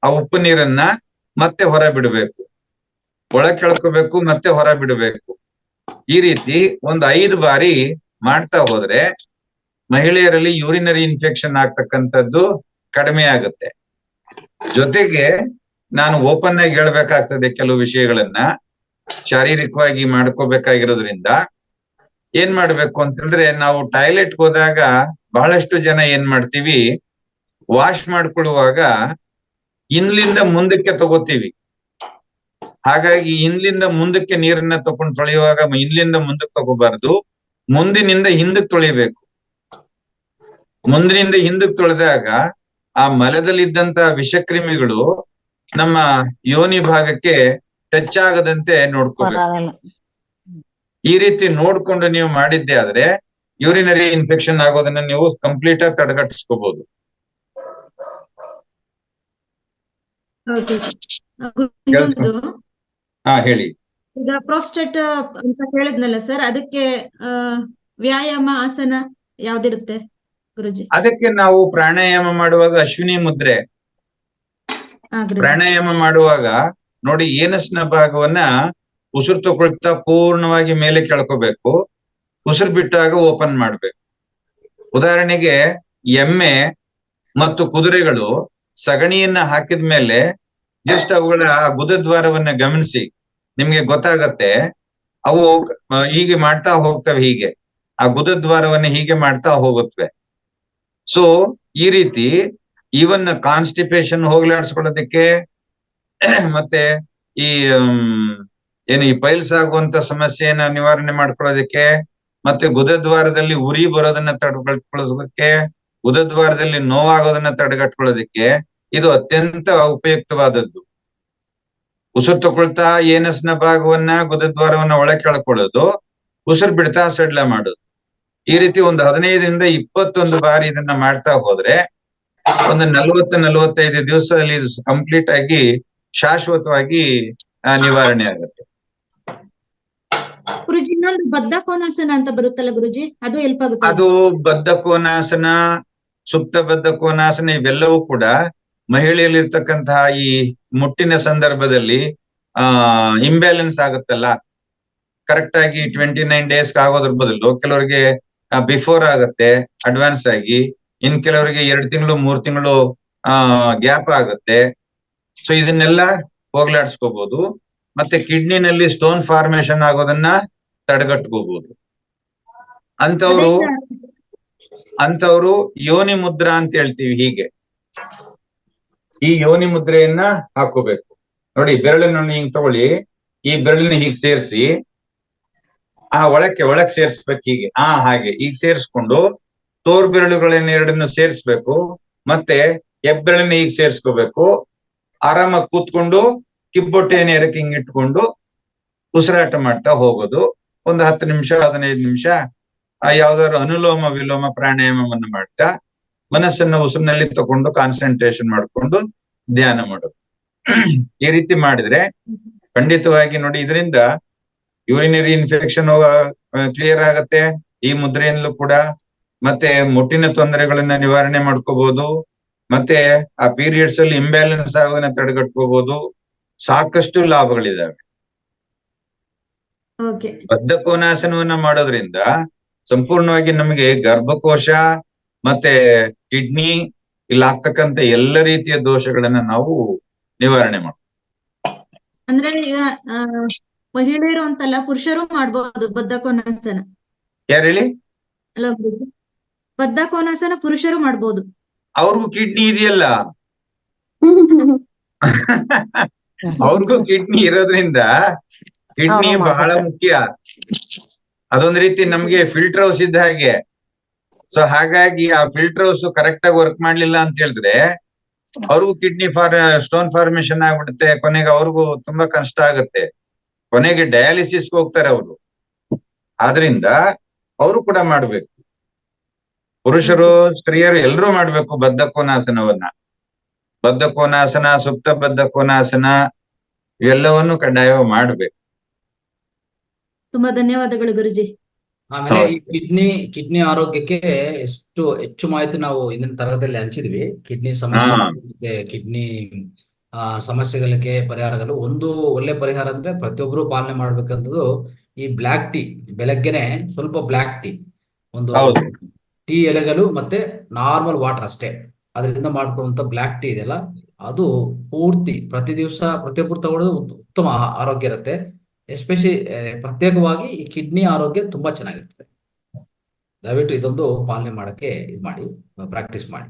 ಆ ಉಪ್ಪು ನೀರನ್ನ ಮತ್ತೆ ಹೊರ ಬಿಡಬೇಕು, ಒಳಗೆ ಕೆಳ್ಕೋಬೇಕು ಮತ್ತೆ ಹೊರ ಬಿಡಬೇಕು. ಈ ರೀತಿ ಒಂದು 5 ಬಾರಿ ಮಾಡ್ತಾ ಹೋದ್ರೆ ಮಹಿಳೆಯರಲ್ಲಿ ಯೂರಿನರಿ ಇನ್ಫೆಕ್ಷನ್ ಆಗ್ತಕ್ಕಂಥದ್ದು ಕಡಿಮೆ ಆಗುತ್ತೆ. ಜೊತೆಗೆ ನಾನು ಓಪನ್ ಆಗಿ ಹೇಳ್ಬೇಕಾಗ್ತದೆ, ಕೆಲವು ವಿಷಯಗಳನ್ನ ಶಾರೀರಿಕವಾಗಿ ಮಾಡ್ಕೋಬೇಕಾಗಿರೋದ್ರಿಂದ ಏನ್ ಮಾಡ್ಬೇಕು ಅಂತಂದ್ರೆ, ನಾವು ಟಾಯ್ಲೆಟ್ಗೆ ಹೋದಾಗ ಬಹಳಷ್ಟು ಜನ ಏನ್ ಮಾಡ್ತೀವಿ, ವಾಶ್ ಮಾಡ್ಕೊಳ್ಳುವಾಗ ಇನ್ಲಿಂದ ಮುಂದಕ್ಕೆ ತಗೋತೀವಿ. ಹಾಗಾಗಿ ಇನ್ಲಿಂದ ಮುಂದಕ್ಕೆ ನೀರನ್ನ ತಗೊಂಡು ತೊಳೆಯುವಾಗ ಇನ್ಲಿಂದ ಮುಂದಕ್ಕೆ ತಗೋಬಾರ್ದು, ಮುಂದಿನಿಂದ ಹಿಂದಕ್ಕೆ ತೊಳಿಬೇಕು. ಮುಂದಿನಿಂದ ಹಿಂದಕ್ಕೆ ತೊಳೆದಾಗ ಆ ಮಲದಲ್ಲಿದ್ದಂತ ವಿಷಕ್ರಿಮಿಗಳು ನಮ್ಮ ಯೋನಿ ಭಾಗಕ್ಕೆ ಟಚ್ ಆಗದಂತೆ ನೋಡ್ಕೋಬೇಕು. ಈ ರೀತಿ ನೋಡ್ಕೊಂಡು ನೀವು ಮಾಡಿದ್ದೆ ಆದ್ರೆ ಯೂರಿನರಿ ಇನ್ಫೆಕ್ಷನ್ ಆಗೋದನ್ನ ನೀವು ಕಂಪ್ಲೀಟ್ ಆಗಿ ತಡೆಗಟ್ಟಿಸ್ಕೋಬಹುದು. ಹೇಳಿ. ಈಗ ಪ್ರೋಸ್ಟೇಟ್ ಅಂತ ಹೇಳಿದ್ನಲ್ಲ ಸರ್, ಅದಕ್ಕೆ ವ್ಯಾಯಾಮ ಆಸನ ಯಾವ್ದಿರುತ್ತೆ ಗುರುಜಿ? ಅದಕ್ಕೆ ನಾವು ಪ್ರಾಣಾಯಾಮ ಮಾಡುವಾಗ ಅಶ್ವಿನಿ ಮುದ್ರೆ ಪ್ರಾಣಾಯಾಮ ಮಾಡುವಾಗ ನೋಡಿ, ಏನಸ್ನ ಭಾಗವನ್ನ ಉಸಿರು ತಗೊಳ್ತಾ ಪೂರ್ಣವಾಗಿ ಮೇಲೆ ಕೆಳ್ಕೋಬೇಕು, ಉಸಿರು ಬಿಟ್ಟಾಗ ಓಪನ್ ಮಾಡ್ಬೇಕು. ಉದಾಹರಣೆಗೆ ಎಮ್ಮೆ ಮತ್ತು ಕುದುರೆಗಳು ಸಗಣಿಯನ್ನ ಹಾಕಿದ್ಮೇಲೆ ಜಸ್ಟ್ ಅವುಗಳ ಗುದದ್ವಾರವನ್ನ ಗಮನಿಸಿ, ನಿಮ್ಗೆ ಗೊತ್ತಾಗತ್ತೆ ಅವು ಹೀಗೆ ಮಾಡ್ತಾ ಹೋಗ್ತವೆ, ಹೀಗೆ ಆ ಗುದದ್ವಾರವನ್ನ ಹೀಗೆ ಮಾಡ್ತಾ ಹೋಗುತ್ತವೆ. ಸೊ ಈ ರೀತಿ ಈವನ್ ಕಾನ್ಸ್ಟಿಪೇಷನ್ ಹೋಗ್ಲಾಡ್ಸ್ಕೊಳ್ಳೋದಕ್ಕೆ ಮತ್ತೆ ಈ ಏನು ಈ ಪೈಲ್ಸ್ ಆಗುವಂತ ಸಮಸ್ಯೆಯನ್ನ ನಿವಾರಣೆ ಮಾಡ್ಕೊಳ್ಳೋದಕ್ಕೆ, ಮತ್ತೆ ಗುದದ್ವಾರದಲ್ಲಿ ಉರಿ ಬರೋದನ್ನ ತಡೆಗಟ್ಕೊಳ್ಳೋದಕ್ಕೆ, ಗುದದ್ವಾರದಲ್ಲಿ ನೋವಾಗೋದನ್ನ ತಡೆಗಟ್ಕೊಳ್ಳೋದಕ್ಕೆ ಇದು ಅತ್ಯಂತ ಉಪಯುಕ್ತವಾದದ್ದು. ಉಸಿರು ತಗೊಳ್ತಾ ಏನಸ್ನ ಭಾಗವನ್ನ ಗುದದ್ವಾರವನ್ನ ಒಳಗೆ ಕೆಳ್ಕೊಳ್ಳೋದು, ಉಸಿರು ಬಿಡ್ತಾ ಸಡ್ಲ ಮಾಡೋದು. ಈ ರೀತಿ ಒಂದು 15ರಿಂದ 21 ಬಾರಿ ಇದನ್ನ ಮಾಡ್ತಾ ಹೋದ್ರೆ ಒಂದು 40-45 ದಿವಸದಲ್ಲಿ ಇದು ಕಂಪ್ಲೀಟ್ ಆಗಿ ಶಾಶ್ವತವಾಗಿ ನಿವಾರಣೆ ಆಗುತ್ತೆ. ಗುರುಜಿ, ಇನ್ನೊಂದು ಬದ್ಧಕೋನಾಸನ ಅಂತ ಬರುತ್ತಲ್ಲ ಗುರುಜಿ, ಅದು ಹೆಲ್ಪ್ ಆಗುತ್ತೆ? ಅದು ಬದ್ಧಕೋನಾಸನ, ಸುಪ್ತ ಬದ್ಧಕೋನಾಸನ ಇವೆಲ್ಲವೂ ಕೂಡ ಮಹಿಳೆಯಲ್ಲಿರ್ತಕ್ಕಂತಹ ಈ ಮುಟ್ಟಿನ ಸಂದರ್ಭದಲ್ಲಿ ಇಂಬ್ಯಾಲೆನ್ಸ್ ಆಗುತ್ತಲ್ಲ, ಕರೆಕ್ಟ್ ಆಗಿ 29 ಡೇಸ್ ಆಗೋದ್ರ ಬದಲು ಕೆಲವರಿಗೆ ಬಿಫೋರ್ ಆಗುತ್ತೆ ಅಡ್ವಾನ್ಸ್ ಆಗಿ, ಇನ್ ಕೆಲವರಿಗೆ 2 ತಿಂಗಳು 3 ತಿಂಗಳು ಗ್ಯಾಪ್ ಆಗುತ್ತೆ. ಸೊ ಇದನ್ನೆಲ್ಲ ಹೋಗ್ಲಾಡ್ಸ್ಕೋಬಹುದು. ಮತ್ತೆ ಕಿಡ್ನಿನಲ್ಲಿ ಸ್ಟೋನ್ ಫಾರ್ಮೇಶನ್ ಆಗೋದನ್ನ ತಡೆಗಟ್ಕೋಬಹುದು. ಅಂತವ್ರು ಯೋನಿ ಮುದ್ರಾ ಅಂತ ಹೇಳ್ತೀವಿ. ಹೀಗೆ ಈ ಯೋನಿ ಮುದ್ರೆಯನ್ನ ಹಾಕೋಬೇಕು. ನೋಡಿ ಬೆರಳನ್ನು ಹಿಂಗ್ ತಗೊಳ್ಳಿ, ಈ ಬೆರಳನ್ನ ಹೀಗೆ ಸೇರಿಸಿ ಒಳಕ್ ಸೇರಿಸ್ಬೇಕು ಹೀಗೆ. ಹಾಗೆ ಈಗ ಸೇರಿಸ್ಕೊಂಡು ತೋರ್ ಬೆರಳುಗಳನ್ನ ಎರಡನ್ನು ಸೇರಿಸ್ಬೇಕು, ಮತ್ತೆ ಹೆಬ್ಬೆರಳನ್ನ ಈಗ ಸೇರಿಸ್ಕೋಬೇಕು. ಆರಾಮಾಗಿ ಕೂತ್ಕೊಂಡು ಕಿಬ್ಬೊಟ್ಟೆ ನೇರಕ್ಕೆ ಹಿಂಗ್ ಇಟ್ಕೊಂಡು ಉಸಿರಾಟ ಮಾಡ್ತಾ ಹೋಗೋದು. ಒಂದು 10 ನಿಮಿಷ 15 ನಿಮಿಷ ಯಾವ್ದಾದ್ರು ಅನುಲೋಮ ವಿಲೋಮ ಪ್ರಾಣಾಯಾಮವನ್ನು ಮಾಡ್ತಾ ಮನಸ್ಸನ್ನ ಉಸಿರಿನಲ್ಲಿ ತಗೊಂಡು ಕಾನ್ಸಂಟ್ರೇಷನ್ ಮಾಡ್ಕೊಂಡು ಧ್ಯಾನ ಮಾಡೋದು. ಈ ರೀತಿ ಮಾಡಿದ್ರೆ ಖಂಡಿತವಾಗಿ ನೋಡಿ ಇದರಿಂದ ಯೂರಿನರಿ ಇನ್ಫೆಕ್ಷನ್ ಕ್ಲಿಯರ್ ಆಗತ್ತೆ ಈ ಮುದ್ರೆಯಿಂದಲೂ ಕೂಡ. ಮತ್ತೆ ಮುಟ್ಟಿನ ತೊಂದರೆಗಳನ್ನ ನಿವಾರಣೆ ಮಾಡ್ಕೋಬಹುದು. ಮತ್ತೆ ಆ ಪೀರಿಯಡ್ಸ್ ಅಲ್ಲಿ ಇಂಬ್ಯಾಲೆನ್ಸ್ ಆಗೋದನ್ನ ತಡೆಗಟ್ಕೋಬಹುದು. ಸಾಕಷ್ಟು ಲಾಭಗಳಿದಾವೆ. ಓಕೆ. ಬದ್ಧಕೋನಾಸನವನ್ನ ಮಾಡೋದ್ರಿಂದ ಸಂಪೂರ್ಣವಾಗಿ ನಮಗೆ ಗರ್ಭಕೋಶ ಮತ್ತೆ ಕಿಡ್ನಿ ಇಲ್ಲಿ ಆಗ್ತಕ್ಕಂಥ ಎಲ್ಲ ರೀತಿಯ ದೋಷಗಳನ್ನ ನಾವು ನಿವಾರಣೆ ಮಾಡ್ತೀವಿ. ಅಂದ್ರೆ ಈಗ ಮಹಿಳೆಯರು ಅಂತಲ್ಲ, ಪುರುಷರು ಮಾಡ್ಬೋದು ಬದ್ಧಕೋನಾಸನ. ಯಾರು ಹೇಳಿ? ಅಲ್ಲ, ಬದ್ಧಕೋನಾಸನ ಪುರುಷರು ಮಾಡ್ಬೋದು. ಅವ್ರಿಗೂ ಕಿಡ್ನಿ ಇದೆಯಲ್ಲ, ಅವ್ರಿಗೂ ಕಿಡ್ನಿ ಇರೋದ್ರಿಂದ ಕಿಡ್ನಿ ಬಹಳ ಮುಖ್ಯ. ಅದೊಂದ್ ರೀತಿ ನಮ್ಗೆ ಫಿಲ್ಟರ್ ಹೌಸ್ ಇದ್ದ ಹಾಗೆ. ಸೊ ಹಾಗಾಗಿ ಆ ಫಿಲ್ಟರ್ ಹೌಸ್ ಕರೆಕ್ಟ್ ಆಗಿ ವರ್ಕ್ ಮಾಡ್ಲಿಲ್ಲ ಅಂತ ಹೇಳಿದ್ರೆ ಅವ್ರಿಗೂ ಕಿಡ್ನಿ ಸ್ಟೋನ್ ಫಾರ್ಮೇಶನ್ ಆಗ್ಬಿಡುತ್ತೆ. ಕೊನೆಗೆ ಅವ್ರಿಗೂ ತುಂಬಾ ಕಷ್ಟ ಆಗುತ್ತೆ. ಕೊನೆಗೆ ಡಯಾಲಿಸಿಸ್ ಹೋಗ್ತಾರೆ ಅವರು. ಆದ್ರಿಂದ ಅವರು ಕೂಡ ಮಾಡ್ಬೇಕು. ಪುರುಷರು ಸ್ತ್ರೀಯರು ಎಲ್ಲರೂ ಮಾಡ್ಬೇಕು ಬದ್ಧಕೋನಾಸನವನ್ನ. ಬದ್ಧಕೋನಾಸನ, ಸುಪ್ತ ಬದ್ಧಕೋನಾಸನ ಇವೆಲ್ಲವನ್ನು ಕಡ್ಡಾಯವಾಗಿ ಮಾಡ್ಬೇಕು. ತುಂಬಾ ಧನ್ಯವಾದಗಳು ಗುರುಜಿ. ಆಮೇಲೆ ಈ ಕಿಡ್ನಿ ಆರೋಗ್ಯಕ್ಕೆ ಹೆಚ್ಚು ಮಾಹಿತಿ ನಾವು ಇಂದಿನ ತರಗತಿಯಲ್ಲಿ ಹಂಚಿದ್ವಿ. ಕಿಡ್ನಿ ಸಮಸ್ಯೆ ಮತ್ತೆ ಕಿಡ್ನಿ ಸಮಸ್ಯೆಗಳಿಗೆ ಪರಿಹಾರಗಳು. ಒಂದು ಒಳ್ಳೆ ಪರಿಹಾರ ಅಂದ್ರೆ ಪ್ರತಿಯೊಬ್ಬರು ಪಾಲನೆ ಮಾಡ್ಬೇಕಂತದ್ದು ಈ ಬ್ಲ್ಯಾಕ್ ಟೀ. ಬೆಳಗ್ಗೆನೆ ಸ್ವಲ್ಪ ಬ್ಲ್ಯಾಕ್ ಟೀ, ಒಂದು ಟೀ ಎಲೆಗಳು ಮತ್ತೆ ನಾರ್ಮಲ್ ವಾಟರ್ ಅಷ್ಟೇ, ಅದರಿಂದ ಮಾಡ್ಕೊಳ್ಳುವಂತ ಬ್ಲ್ಯಾಕ್ ಟೀ ಇದೆಯಲ್ಲ, ಅದು ಪೂರ್ತಿ ಪ್ರತಿ ದಿವಸ ಪ್ರತಿಯೊಬ್ಬರು ತಗೊಳ್ಳೋದು ಉತ್ತಮ ಆರೋಗ್ಯ ಇರುತ್ತೆ. ಎಸ್ಪೆಷಲಿ ಪ್ರತ್ಯೇಕವಾಗಿ ಈ ಕಿಡ್ನಿ ಆರೋಗ್ಯ ತುಂಬಾ ಚೆನ್ನಾಗಿರ್ತದೆ. ದಯವಿಟ್ಟು ಇದೊಂದು ಪಾಲನೆ ಮಾಡಕ್ಕೆ ಇದು ಮಾಡಿ, ಪ್ರಾಕ್ಟೀಸ್ ಮಾಡಿ.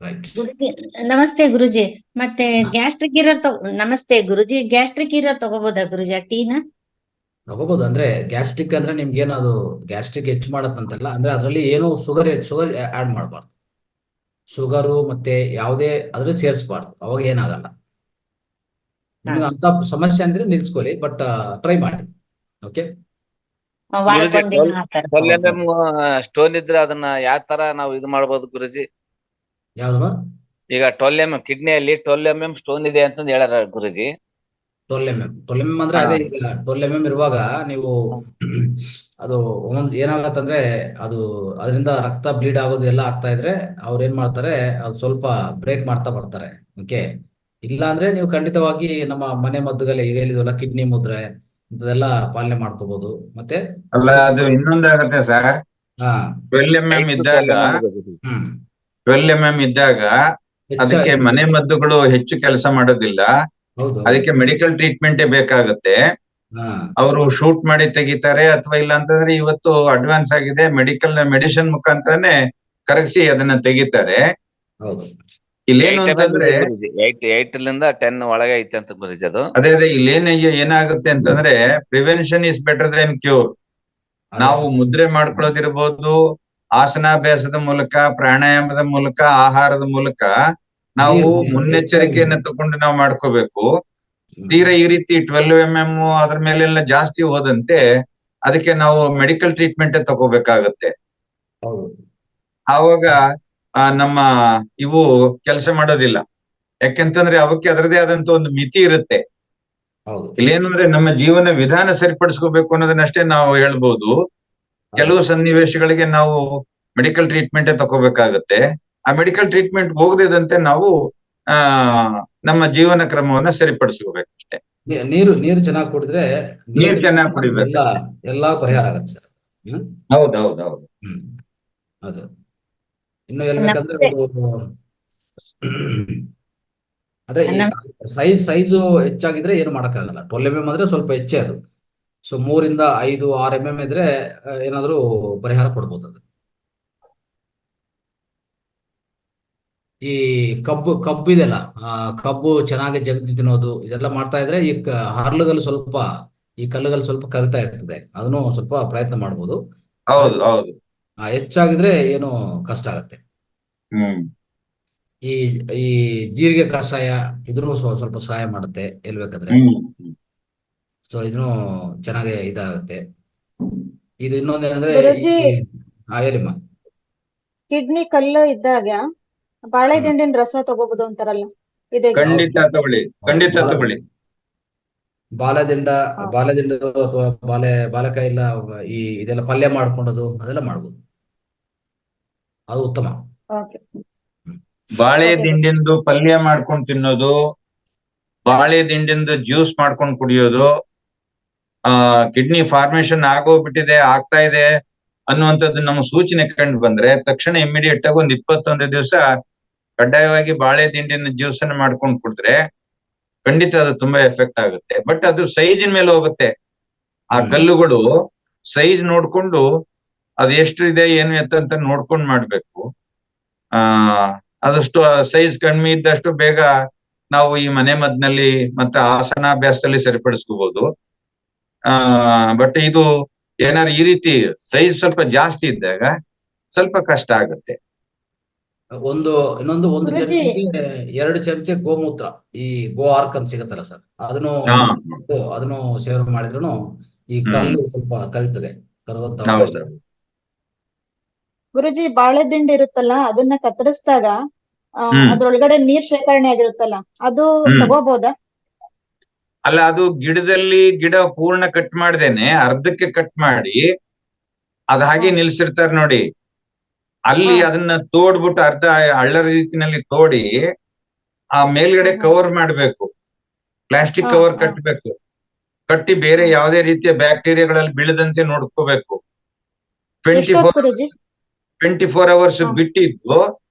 ರೈಟ್. ಗುರುಜಿ ನಮಸ್ತೆ ಗುರುಜಿ. ಮತ್ತೆ ಗ್ಯಾಸ್ಟ್ರಿಕ್ ಇರೋರ್ ನಮಸ್ತೆ ಗುರುಜಿ, ಗ್ಯಾಸ್ಟ್ರಿಕ್ ಇರೋರ್ ತಗೋಬೋದಾ ಗುರುಜಿ ಆ ಟೀನ? ತಗೋಬಹುದು. ಅಂದ್ರೆ ಗ್ಯಾಸ್ಟ್ರಿಕ್ ಅಂದ್ರೆ ನಿಮ್ಗೆ ಏನೋ ಅದು ಗ್ಯಾಸ್ಟ್ರಿಕ್ ಹೆಚ್ಚು ಮಾಡತ್ತಂತಲ್ಲ, ಅಂದ್ರೆ ಅದರಲ್ಲಿ ಏನು ಶುಗರ್ ಆಡ್ ಮಾಡಬಾರ್ದು. ಶುಗರು ಮತ್ತೆ ಯಾವುದೇ ಅದ್ರಲ್ಲಿ ಸೇರಿಸಬಾರ್ದು, ಅವಾಗ ಏನಾಗಲ್ಲ. ನಿಮ್ಗೆ ಅಂತ ಸಮಸ್ಯೆ ಅಂದ್ರೆ ನಿಲ್ಸ್ಕೊಳ್ಳಿ, ಬಟ್ ಟ್ರೈ ಮಾಡಿ. ಓಕೆ. ಸ್ಟೋನ್ ಇದ್ರೆ ಅದನ್ನ ಯಾವ ತರ ನಾವು ಇದು ಮಾಡ್ಬೋದು ಗುರುಜಿ? ಯಾವ್ದು? ಈಗ 12 mm ಕಿಡ್ನಿಯಲ್ಲಿ 12 mm ಸ್ಟೋನ್ ಇದೆ ಅಂತಂದು ಹೇಳ್ಯಾರ ಗುರುಜಿ. 12 mm ಅಂದ್ರೆ ಅದೇ. ಈಗ 12 mm ಇರುವಾಗ ನೀವು ಅದು ಒಂದೊಂದು ಏನಾಗತ್ತಂದ್ರೆ ಅದು ಅದರಿಂದ ರಕ್ತ ಬ್ಲೀಡ್ ಆಗೋದು ಎಲ್ಲ ಆಗ್ತಾ ಇದ್ರೆ ಅವ್ರು ಏನ್ ಮಾಡ್ತಾರೆ, ಅದು ಸ್ವಲ್ಪ ಬ್ರೇಕ್ ಮಾಡ್ತಾ ಬರ್ತಾರೆ. ಓಕೆ. ಇಲ್ಲ ಅಂದ್ರೆ ನೀವು ಖಂಡಿತವಾಗಿ ನಮ್ಮ ಮನೆ ಮದ್ದುಗಳೇ ಈಗ ಹೇಳಿದ್ವಲ್ಲ, ಕಿಡ್ನಿ ಮುದ್ರೆ ಇಂಥದೆಲ್ಲ ಪಾಲನೆ ಮಾಡ್ಕೋಬಹುದು. ಮತ್ತೆ ಅಲ್ಲ, ಅದು ಇನ್ನೊಂದಾಗತ್ತೆ ಸರ್. 12 mm ಇದ್ದಾಗ 12 mm ಇದ್ದಾಗ ಅದಕ್ಕೆ ಮನೆ ಮದ್ದುಗಳು ಹೆಚ್ಚು ಕೆಲಸ ಮಾಡೋದಿಲ್ಲ. ಅದಕ್ಕೆ ಮೆಡಿಕಲ್ ಟ್ರೀಟ್ಮೆಂಟೇ ಬೇಕಾಗುತ್ತೆ. ಅವರು ಶೂಟ್ ಮಾಡಿ ತೆಗಿತಾರೆ, ಅಥವಾ ಇಲ್ಲ ಅಂತಂದ್ರೆ ಇವತ್ತು ಅಡ್ವಾನ್ಸ್ ಆಗಿದೆ, ಮೆಡಿಸಿನ್ ಮುಖಾಂತರನೇ ಕರಗಿಸಿ ಅದನ್ನ ತೆಗಿತಾರೆ. ಇಲ್ಲೇನು ಅಂತಂದ್ರೆ 8 ಒಳಗೆ ಐತೆ ಅಂತ ಗುರುಜಿ ಅದು. ಅದೇ ಏನಾಗುತ್ತೆ ಅಂತಂದ್ರೆ prevention is better then cure. ನಾವು ಮುದ್ರೆ ಮಾಡ್ಕೊಳ್ಳೋದಿರ್ಬೋದು, ಆಸನಾಭ್ಯಾಸದ ಮೂಲಕ, ಪ್ರಾಣಾಯಾಮದ ಮೂಲಕ, ಆಹಾರದ ಮೂಲಕ ನಾವು ಮುನ್ನೆಚ್ಚರಿಕೆಯನ್ನ ತಗೊಂಡು ನಾವು ಮಾಡ್ಕೋಬೇಕು. ತೀರಾ ಈ ರೀತಿ 12 mm ಅದ್ರ ಮೇಲೆಲ್ಲ ಜಾಸ್ತಿ ಹೋದಂತೆ ಅದಕ್ಕೆ ನಾವು ಮೆಡಿಕಲ್ ಟ್ರೀಟ್ಮೆಂಟ್ ತಗೋಬೇಕಾಗತ್ತೆ. ಆವಾಗ ನಮ್ಮ ಇವು ಕೆಲಸ ಮಾಡೋದಿಲ್ಲ. ಯಾಕೆಂತಂದ್ರೆ ಅವಕ್ಕೆ ಅದರದೇ ಆದಂತ ಒಂದು ಮಿತಿ ಇರುತ್ತೆ. ಇಲ್ಲೇನಂದ್ರೆ ನಮ್ಮ ಜೀವನ ವಿಧಾನ ಸರಿಪಡಿಸ್ಕೋಬೇಕು ಅನ್ನೋದನ್ನಷ್ಟೇ ನಾವು ಹೇಳ್ಬೋದು. ಕೆಲವು ಸನ್ನಿವೇಶಗಳಿಗೆ ನಾವು ಮೆಡಿಕಲ್ ಟ್ರೀಟ್ಮೆಂಟ್ ತಗೋಬೇಕಾಗತ್ತೆ. ಆ ಮೆಡಿಕಲ್ ಟ್ರೀಟ್ಮೆಂಟ್ ಹೋಗದಿದಂತೆ ನಾವು ನಮ್ಮ ಜೀವನ ಕ್ರಮವನ್ನ ಸರಿಪಡಿಸ್ಕೋಬೇಕು ಅಷ್ಟೇ. ನೀರು ಚೆನ್ನಾಗಿ ಕುಡಿದ್ರೆ, ನೀರು ಚೆನ್ನಾಗಿ ಕುಡಿಬೇಕು, ಎಲ್ಲಾ ಪರಿಹಾರ ಆಗತ್ತೆ ಸರ್. ಹೌದೌದೌದು. ಅದು ಇನ್ನು ಹೇಳ್ಬೇಕಂದ್ರೆ ಅದೇ ಸೈಜು ಹೆಚ್ಚಾಗಿದ್ರೆ ಏನು ಮಾಡಕ್ಕಾಗಲ್ಲ. 12 mm ಅಂದ್ರೆ ಸ್ವಲ್ಪ ಹೆಚ್ಚೇ ಅದು. ಸೊ 3 ಇಂದ 5, 6 mm ಇದ್ರೆ ಏನಾದ್ರೂ ಪರಿಹಾರ ಕೊಡ್ಬೋದು. ಅದು ಈ ಕಬ್ಬು ಇದೆಲ್ಲ, ಕಬ್ಬು ಚೆನ್ನಾಗಿ ಜಗದಿ ತಿನ್ನೋದು ಇದೆಲ್ಲ ಮಾಡ್ತಾ ಇದ್ರೆ ಈ ಹರಳುಗಳು ಸ್ವಲ್ಪ, ಈ ಕಲ್ಲುಗಳು ಸ್ವಲ್ಪ ಕರಿತಾ ಇರ್ತದೆ, ಅದನ್ನು ಸ್ವಲ್ಪ ಪ್ರಯತ್ನ ಮಾಡ್ಬೋದು. ಹೌದು ಹೌದು. ಹೆಚ್ಚಾಗಿದ್ರೆ ಏನು ಕಷ್ಟ ಆಗತ್ತೆ. ಈ ಈ ಜೀರಿಗೆ ಕಷಾಯ ಇದನ್ನು ಸ್ವಲ್ಪ ಸಹಾಯ ಮಾಡುತ್ತೆ ಹೇಳ್ಬೇಕಾದ್ರೆ. ಸೊ ಇದನ್ನು ಚೆನ್ನಾಗಿ ಇದಾಗುತ್ತೆ. ಇದು ಇನ್ನೊಂದೇನಂದ್ರೆ ಗುರೂಜಿ, ಹೇಳಿಮ್ಮ. ಕಿಡ್ನಿ ಕಲ್ಲು ಇದ್ದಾಗ ಬಾಳೆ ದಿಂಡಿನ ರಸ ತಗೋಬಹುದು ಅಂತಾರಲ್ಲ, ಇದೆ? ಖಂಡಿತ ತಗೊಳ್ಳಿ, ಖಂಡಿತ ತಗೊಳ್ಳಿ. ಬಾಳೆದಿಂಡ ಅಥವಾ ಬಾಳೆಕಾಯಿ ಇಲ್ಲ, ಇದೆಲ್ಲ ಪಲ್ಯ ಮಾಡ್ಕೊಂಡದು ಅದೆಲ್ಲ ಮಾಡ್ಬೋದು, ಅದು ಉತ್ತಮ. ಓಕೆ. ಬಾಳೆ ದಿಂಡಿಂದು ಪಲ್ಯ ಮಾಡ್ಕೊಂಡು ತಿನ್ನೋದು, ಬಾಳೆ ದಿಂಡಿಂದು ಜ್ಯೂಸ್ ಮಾಡ್ಕೊಂಡು ಕುಡಿಯೋದು, ಕಿಡ್ನಿ ಫಾರ್ಮೇಶನ್ ಆಗೋಗ್ಬಿಟ್ಟಿದೆ, ಆಗ್ತಾ ಇದೆ ಅನ್ನುವಂಥದ್ದು ನಮ್ಮ ಸೂಚನೆ ಕಂಡು ಬಂದ್ರೆ ತಕ್ಷಣ ಇಮಿಡಿಯೇಟ್ ಆಗಿ ಒಂದು 21 ದಿವಸ ಕಡ್ಡಾಯವಾಗಿ ಬಾಳೆ ದಿಂಡಿನ ಜ್ಯೂಸ್ ಅನ್ನು ಮಾಡ್ಕೊಂಡು ಕುಡಿದ್ರೆ ಖಂಡಿತ ಅದು ತುಂಬಾ ಎಫೆಕ್ಟ್ ಆಗುತ್ತೆ. ಬಟ್ ಅದು ಸೈಜಿನ ಮೇಲೆ ಹೋಗುತ್ತೆ. ಆ ಕಲ್ಲುಗಳು ಸೈಜ್ ನೋಡ್ಕೊಂಡು ಅದು ಎಷ್ಟು ಇದೆ ಏನು ಅಂತ ನೋಡ್ಕೊಂಡು ಮಾಡ್ಬೇಕು. ಆದಷ್ಟು ಸೈಜ್ ಕಡಿಮೆ ಇದ್ದಷ್ಟು ಬೇಗ ನಾವು ಈ ಮನೆ ಮದ್ದಿನಲ್ಲಿ ಮತ್ತೆ ಆಸನಾಭ್ಯಾಸದಲ್ಲಿ ಸರಿಪಡಿಸ್ಕೋಬಹುದು. ಬಟ್ ಇದು ಏನಾದ್ರು ಈ ರೀತಿ ಸೈಜ್ ಸ್ವಲ್ಪ ಜಾಸ್ತಿ ಇದ್ದಾಗ ಸ್ವಲ್ಪ ಕಷ್ಟ ಆಗುತ್ತೆ. ಇನ್ನೊಂದು ಗುರೂಜಿ, ಚಮಚೆಗೆ 2 ಚಮಚೆ ಗೋಮೂತ್ರ, ಈ ಗೋ ಆರ್ಕ್ ಅಂತ ಸಿಗತ್ತಲ್ಲ ಸರ್, ಅದನ್ನು ಸೇವನೆ ಮಾಡಿದ್ರು ಈ ಕಲ್ಲು ಸ್ವಲ್ಪ ಕರೀತದೆ, ಕರಗುವಂತ ಅವಕಾಶ ಇದೆ. ಗುರುಜಿ, ಬಾಳೆ ದಿಂಡು ಇರುತ್ತಲ್ಲ, ಅದನ್ನ ಕತ್ತರಿಸಿದಾಗ ಅದ್ರೊಳಗಡೆ ನೀರ್ ಶೇಖರಣೆ ಆಗಿರುತ್ತಲ್ಲ, ಅದು ತಗೋಬಹುದಾ? ಅಲ್ಲ, ಅದು ಗಿಡ ಪೂರ್ಣ ಕಟ್ ಮಾಡ್ದೇನೆ ಅರ್ಧಕ್ಕೆ ಕಟ್ ಮಾಡಿ ಅದ್ ಹಾಗೆ ನಿಲ್ಸಿರ್ತಾರೆ ನೋಡಿ, ಅಲ್ಲಿ ಅದನ್ನ ತೋಡ್ಬಿಟ್ಟು ಅರ್ಧ ಹಳ್ಳ ರೀತಿನಲ್ಲಿ ತೋಡಿ ಆ ಮೇಲ್ಗಡೆ ಕವರ್ ಮಾಡ್ಬೇಕು, ಪ್ಲಾಸ್ಟಿಕ್ ಕವರ್ ಕಟ್ಟಬೇಕು. ಕಟ್ಟಿ ಬೇರೆ ಯಾವುದೇ ರೀತಿಯ ಬ್ಯಾಕ್ಟೀರಿಯಾಗಳಲ್ಲಿ ಬೀಳದಂತೆ ನೋಡ್ಕೋಬೇಕು. 24 ಅವರ್ಸ್ ಬಿಟ್ಟಿದ್ದು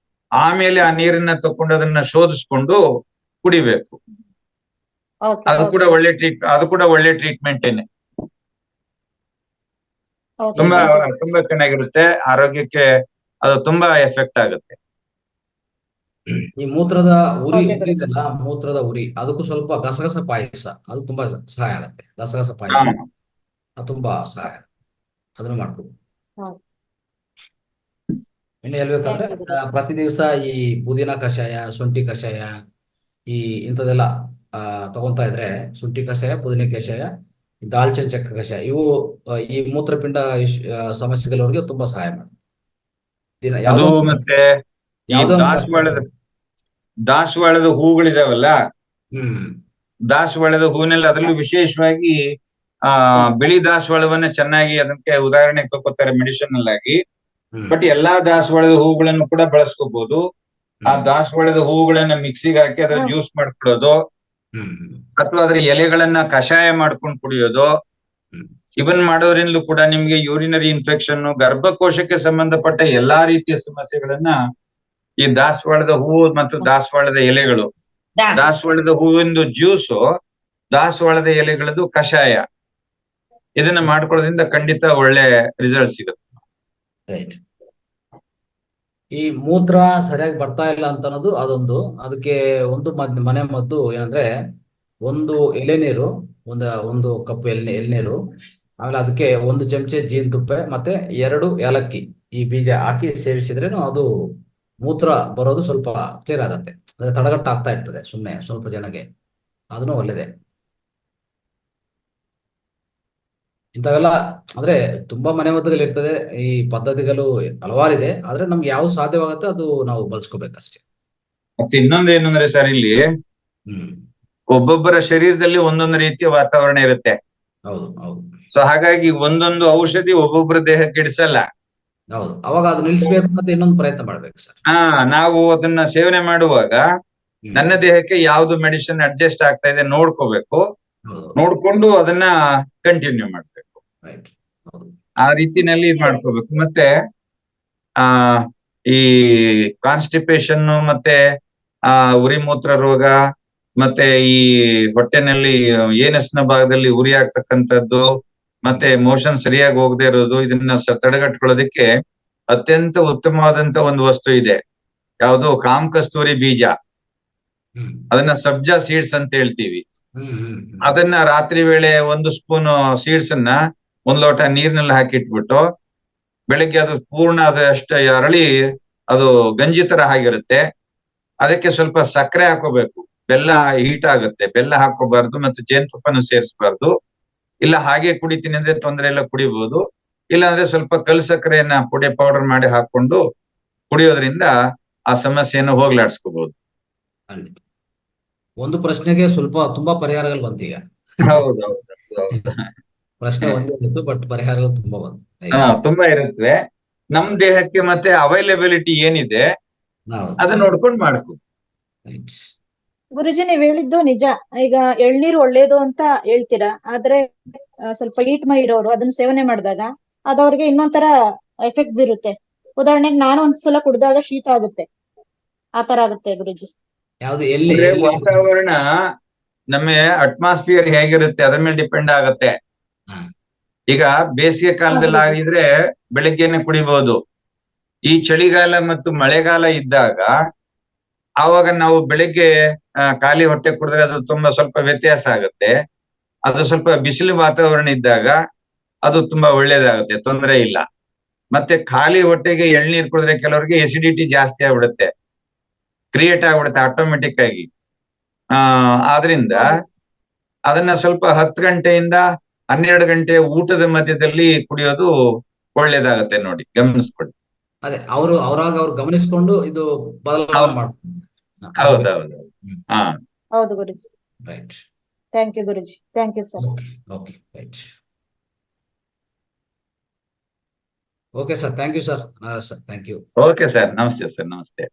ಆಮೇಲೆ ಆ ನೀರನ್ನ ತಕೊಂಡು ಅದನ್ನ ಶೋಧಿಸ್ಕೊಂಡು ಕುಡಿಬೇಕು. ಅದು ಕೂಡ ಒಳ್ಳೆ ಟ್ರೀಟ್ಮೆಂಟ್ ಏನೆ, ತುಂಬಾ ಚೆನ್ನಾಗಿರುತ್ತೆ. ಆರೋಗ್ಯಕ್ಕೆ ಅದು ತುಂಬಾ ಎಫೆಕ್ಟ್ ಆಗುತ್ತೆ. ಈ ಮೂತ್ರದ ಉರಿ ಅದಕ್ಕೂ ಸ್ವಲ್ಪ ಗಸಗಸ ಪಾಯಸ, ಅದು ತುಂಬಾ ಸಹಾಯ ಆಗುತ್ತೆ. ಗಸಗಸ ಪಾಯಸ ಅದು ತುಂಬಾ ಸಹಾಯ, ಅದನ್ನು ಮಾಡ್ಕೋಬಹುದು. ಇನ್ನು ಹೇಳ್ಬೇಕಾದ್ರೆ ಪ್ರತಿ ದಿವಸ ಈ ಪುದೀನ ಕಷಾಯ, ಶುಂಠಿ ಕಷಾಯ, ಇಂಥದೆಲ್ಲ ತಗೊಂತಾ ಇದ್ರೆ, ಶುಂಠಿ ಕಷಾಯ, ಪುದೀನ ಕಷಾಯ, ದಾಲ್ಚಿನ್ನಿ ಚೆಕ್ಕ ಕಷಾಯ, ಇವು ಈ ಮೂತ್ರಪಿಂಡ ಸಮಸ್ಯೆಗಳವರಿಗೆ ತುಂಬಾ ಸಹಾಯ ಮಾಡುತ್ತೆ. ಅದು ಮತ್ತೆ ದಾಸವಾಳದ ಹೂಗಳಿದಾವಲ್ಲ, ದಾಸವಾಳದ ಹೂವಿನಲ್ಲಿ ಅದರಲ್ಲೂ ವಿಶೇಷವಾಗಿ ಬಿಳಿ ದಾಸವಾಳವನ್ನ ಚೆನ್ನಾಗಿ ಅದಕ್ಕೆ ಉದಾಹರಣೆಗೆ ತಗೋತಾರೆ ಮೆಡಿಸಿನಲ್ ಆಗಿ. ಬಟ್ ಎಲ್ಲಾ ದಾಸವಾಳದ ಹೂಗಳನ್ನು ಕೂಡ ಬಳಸ್ಕೋಬಹುದು. ಆ ದಾಸವಾಳದ ಹೂಗಳನ್ನ ಮಿಕ್ಸಿಗೆ ಹಾಕಿ ಅದ್ರ ಜ್ಯೂಸ್ ಮಾಡ್ಕೊಳ್ಳೋದು, ಅಥವಾ ಅದ್ರ ಎಲೆಗಳನ್ನ ಕಷಾಯ ಮಾಡ್ಕೊಂಡು ಕುಡಿಯೋದು, ಇವನ್ ಮಾಡೋದ್ರಿಂದಲೂ ಕೂಡ ನಿಮ್ಗೆ ಯೂರಿನರಿ ಇನ್ಫೆಕ್ಷನ್, ಗರ್ಭಕೋಶಕ್ಕೆ ಸಂಬಂಧಪಟ್ಟ ಎಲ್ಲಾ ರೀತಿಯ ಸಮಸ್ಯೆಗಳನ್ನ ಈ ದಾಸವಾಳದ ಹೂವು ಮತ್ತು ದಾಸವಾಳದ ಎಲೆಗಳು, ದಾಸವಾಳದ ಹೂವಿಂದು ಜ್ಯೂಸು, ದಾಸವಾಳದ ಎಲೆಗಳದ್ದು ಕಷಾಯ, ಇದನ್ನ ಮಾಡ್ಕೊಳ್ಳೋದ್ರಿಂದ ಖಂಡಿತ ಒಳ್ಳೆ ರಿಸಲ್ಟ್ ಸಿಗುತ್ತೆ. ರೈಟ್. ಈ ಮೂತ್ರ ಸರಿಯಾಗಿ ಬರ್ತಾ ಇಲ್ಲ ಅಂತ ಅನ್ನೋದು ಅದೊಂದು, ಅದಕ್ಕೆ ಒಂದು ಮನೆ ಮದ್ದು ಏನಂದ್ರೆ, ಒಂದು ಎಲೆನೀರು, ಒಂದು ಕಪ್ ಎಳ್ನೀರು, ಆಮೇಲೆ ಅದಕ್ಕೆ 1 ಚಮಚೆ ಜೇನುತುಪ್ಪ ಮತ್ತೆ 2 ಏಲಕ್ಕಿ ಈ ಬೀಜ ಹಾಕಿ ಸೇವಿಸಿದ್ರೇನು ಅದು ಮೂತ್ರ ಬರೋದು ಸ್ವಲ್ಪ ಕ್ಲಿಯರ್ ಆಗತ್ತೆ. ಅಂದ್ರೆ ತಡಗಟ್ಟ ಆಗ್ತಾ ಇರ್ತದೆ ಸುಮ್ಮನೆ ಸ್ವಲ್ಪ ಜನಗೆ, ಅದನ್ನು ಒಳ್ಳೇದೆ. ಇಂಥವೆಲ್ಲ ಅಂದ್ರೆ ತುಂಬಾ ಮನೆ ಮದ್ದುಗಳು ಇರ್ತದೆ, ಈ ಪದ್ಧತಿಗಳು ಹಲವಾರಿದೆ, ಆದ್ರೆ ನಮ್ಗೆ ಯಾವ ಸಾಧ್ಯವಾಗತ್ತೆ ಅದು ನಾವು ಬಳಸ್ಕೋಬೇಕಷ್ಟೇ. ಮತ್ತೆ ಇನ್ನೊಂದೇನಂದ್ರೆ ಸರ್, ಇಲ್ಲಿ ಒಬ್ಬೊಬ್ಬರ ಶರೀರದಲ್ಲಿ ಒಂದೊಂದು ರೀತಿಯ ವಾತಾವರಣ ಇರುತ್ತೆ. ಹೌದು. ಸೊ ಹಾಗಾಗಿ ಒಂದೊಂದು ಔಷಧಿ ಒಬ್ಬೊಬ್ಬರ ದೇಹಕ್ಕೆ ಇಡಿಸಲ್ಲ. ಹೌದು, ಅವಾಗ ಅದು ನಿಲ್ಸ್ಬೇಕು ಮತ್ತೆ ಇನ್ನೊಂದು ಪ್ರಯತ್ನ ಮಾಡ್ಬೇಕು ಸರ್. ನಾವು ಅದನ್ನ ಸೇವನೆ ಮಾಡುವಾಗ ನನ್ನ ದೇಹಕ್ಕೆ ಯಾವ್ದು ಮೆಡಿಸಿನ್ ಅಡ್ಜಸ್ಟ್ ಆಗ್ತಾ ಇದೆ ನೋಡ್ಕೋಬೇಕು, ನೋಡ್ಕೊಂಡು ಅದನ್ನ ಕಂಟಿನ್ಯೂ ಮಾಡ್ಬೇಕು. ಆ ರೀತಿನಲ್ಲಿ ಇದು ಮಾಡ್ಕೋಬೇಕು. ಮತ್ತೆ ಈ ಕಾನ್ಸ್ಟಿಪೇಷನ್ ಮತ್ತೆ ಉರಿ ಮೂತ್ರ ರೋಗ, ಮತ್ತೆ ಈ ಹೊಟ್ಟೆನಲ್ಲಿ ಏನಸ್ನ ಭಾಗದಲ್ಲಿ ಉರಿ ಆಗ್ತಕ್ಕಂಥದ್ದು, ಮತ್ತೆ ಮೋಷನ್ ಸರಿಯಾಗಿ ಹೋಗದೆ ಇರೋದು, ಇದನ್ನ ತಡೆಗಟ್ಕೊಳ್ಳೋದಕ್ಕೆ ಅತ್ಯಂತ ಉತ್ತಮವಾದಂತ ಒಂದು ವಸ್ತು ಇದೆ. ಯಾವುದು ಕಾಮಕಸ್ತೂರಿ ಬೀಜ, ಹ್ಮ್ ಅದನ್ನ ಸಬ್ಜಾ ಸೀಡ್ಸ್ ಅಂತ ಹೇಳ್ತೀವಿ. ಹ್ಮ್ ಹ್ಮ್ ಹ್ಮ್ ಅದನ್ನ ರಾತ್ರಿ ವೇಳೆ 1 ಸ್ಪೂನ್ ಸೀಡ್ಸ್ ಅನ್ನ 1 ಲೋಟ ನೀರಿನಲ್ಲಿ ಹಾಕಿಟ್ಬಿಟ್ಟು ಬೆಳಿಗ್ಗೆ ಅದು ಪೂರ್ಣ ಅದಷ್ಟು ಅರಳಿ ಅದು ಗಂಜಿ ತರ ಆಗಿರುತ್ತೆ. ಅದಕ್ಕೆ ಸ್ವಲ್ಪ ಸಕ್ಕರೆ ಹಾಕೋಬೇಕು, ಬೆಲ್ಲ ಹೀಟ್ ಆಗುತ್ತೆ, ಬೆಲ್ಲ ಹಾಕೋಬಾರ್ದು, ಮತ್ತು ಜೇನುತುಪ್ಪನ ಸೇರಿಸಬಾರ್ದು. ಇಲ್ಲ ಹಾಗೆ ಕುಡಿತೀನಿ ಅಂದ್ರೆ ತೊಂದರೆ ಇಲ್ಲ, ಕುಡಿಬಹುದು. ಇಲ್ಲ ಅಂದ್ರೆ ಸ್ವಲ್ಪ ಕಲ್ ಸಕ್ಕರೆಯನ್ನ ಪುಡಿ ಪೌಡರ್ ಮಾಡಿ ಹಾಕೊಂಡು ಕುಡಿಯೋದ್ರಿಂದ ಆ ಸಮಸ್ಯೆಯನ್ನು ಹೋಗ್ಲಾಡ್ಸ್ಕೋಬಹುದು. ಖಂಡಿತ. ಒಂದು ಪ್ರಶ್ನೆಗೆ ತುಂಬಾ ಪರಿಹಾರಗಳು ಬಂತು ಈಗ. ಹೌದೌದು. ಪ್ರಶ್ನೆ ಒಂದೇ ಇತ್ತು, ಬಟ್ ಪರಿಹಾರಗಳು ತುಂಬಾ ಬಂತು. ಹಾ, ರೈಟ್. ತುಂಬಾ ಇರುತ್ತವೆ. ನಮ್ ದೇಹಕ್ಕೆ ಮತ್ತೆ ಅವೈಲೇಬಿಲಿಟಿ ಏನಿದೆ ಅದನ್ನ ನೋಡ್ಕೊಂಡು ಮಾಡ್ಕೊ. ರೈಟ್. ಗುರುಜಿ ನೀವ್ ಹೇಳಿದ್ದು ನಿಜ. ಈಗ ಎಳ್ನೀರು ಒಳ್ಳೇದು ಅಂತ ಹೇಳ್ತೀರಾ, ಆದ್ರೆ ಸ್ವಲ್ಪ ಹೀಟ್ ಮೈ ಇರೋರು ಅದನ್ನ ಸೇವನೆ ಮಾಡಿದಾಗ ಅದವ್ರಿಗೆ ಇನ್ನೊಂಥರ ಎಫೆಕ್ಟ್ ಬೀರುತ್ತೆ. ಉದಾಹರಣೆಗೆ ನಾನು ಒಂದ್ಸಲ ಕುಡ್ದಾಗ ಶೀತ ಆಗುತ್ತೆ, ಆತರ ಆಗುತ್ತೆ ಗುರುಜಿ. ಯಾವ್ದು ಎಲ್ಲಿ ಅಂದ್ರೆ ವಾತಾವರಣ, ನಮ್ಮ ಅಟ್ಮಾಸ್ಫಿಯರ್ ಹೇಗಿರುತ್ತೆ ಅದ್ರ ಮೇಲೆ ಡಿಪೆಂಡ್ ಆಗುತ್ತೆ. ಹಾ. ಈಗ ಬೇಸಿಗೆ ಕಾಲದಲ್ಲಿ ಆಗಿದ್ರೆ ಬೆಳಿಗ್ಗೆನೆ ಕುಡಿಬಹುದು. ಈ ಚಳಿಗಾಲ ಮತ್ತು ಮಳೆಗಾಲ ಇದ್ದಾಗ ಆವಾಗ ನಾವು ಬೆಳಿಗ್ಗೆ ಖಾಲಿ ಹೊಟ್ಟೆ ಕುಡಿದ್ರೆ ಅದು ಸ್ವಲ್ಪ ವ್ಯತ್ಯಾಸ ಆಗುತ್ತೆ. ಅದು ಸ್ವಲ್ಪ ಬಿಸಿಲು ವಾತಾವರಣ ಇದ್ದಾಗ ಅದು ತುಂಬಾ ಒಳ್ಳೇದಾಗುತ್ತೆ, ತೊಂದರೆ ಇಲ್ಲ. ಮತ್ತೆ ಖಾಲಿ ಹೊಟ್ಟೆಗೆ ಎಳ್ನೀರು ಕುಡಿದ್ರೆ ಕೆಲವರಿಗೆ ಎಸಿಡಿಟಿ ಜಾಸ್ತಿ ಆಗ್ಬಿಡುತ್ತೆ, ಕ್ರಿಯೇಟ್ ಆಗ್ಬಿಡುತ್ತೆ ಆಟೋಮೆಟಿಕ್ ಆಗಿ. ಆದ್ರಿಂದ ಅದನ್ನ ಸ್ವಲ್ಪ 10 ಗಂಟೆಯಿಂದ 12 ಗಂಟೆ ಊಟದ ಮಧ್ಯದಲ್ಲಿ ಕುಡಿಯೋದು ಒಳ್ಳೇದಾಗತ್ತೆ ನೋಡಿ, ಗಮನಿಸ್ಕೊಳ್ಳಿ. ಅದೇ ಅವ್ರು ಗಮನಿಸ್ಕೊಂಡು ಇದು ಬದಲಾವಣೆ ಮಾಡ್ತಾರೆ. ಹೌದೌದು. ಹಾ, ಹೌದು ಗುರುಜಿ. ರೈಟ್. ಥ್ಯಾಂಕ್ ಯು ಗುರುಜಿ. Thank you sir. Okay right. Okay sir, thank you sir. Narayan sir, thank you. Okay sir, ನಮಸ್ತೆ ಸರ್. ನಮಸ್ತೆ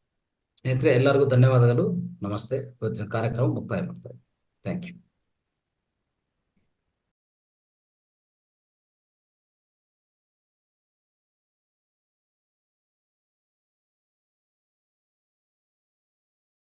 ಸ್ನೇಹಿತರೆ, ಎಲ್ಲರಿಗೂ ಧನ್ಯವಾದಗಳು. ನಮಸ್ತೆ. ಇವತ್ತಿನ ಕಾರ್ಯಕ್ರಮ ಮುಕ್ತಾಯ ಮಾಡ್ತಾರೆ. Thank you.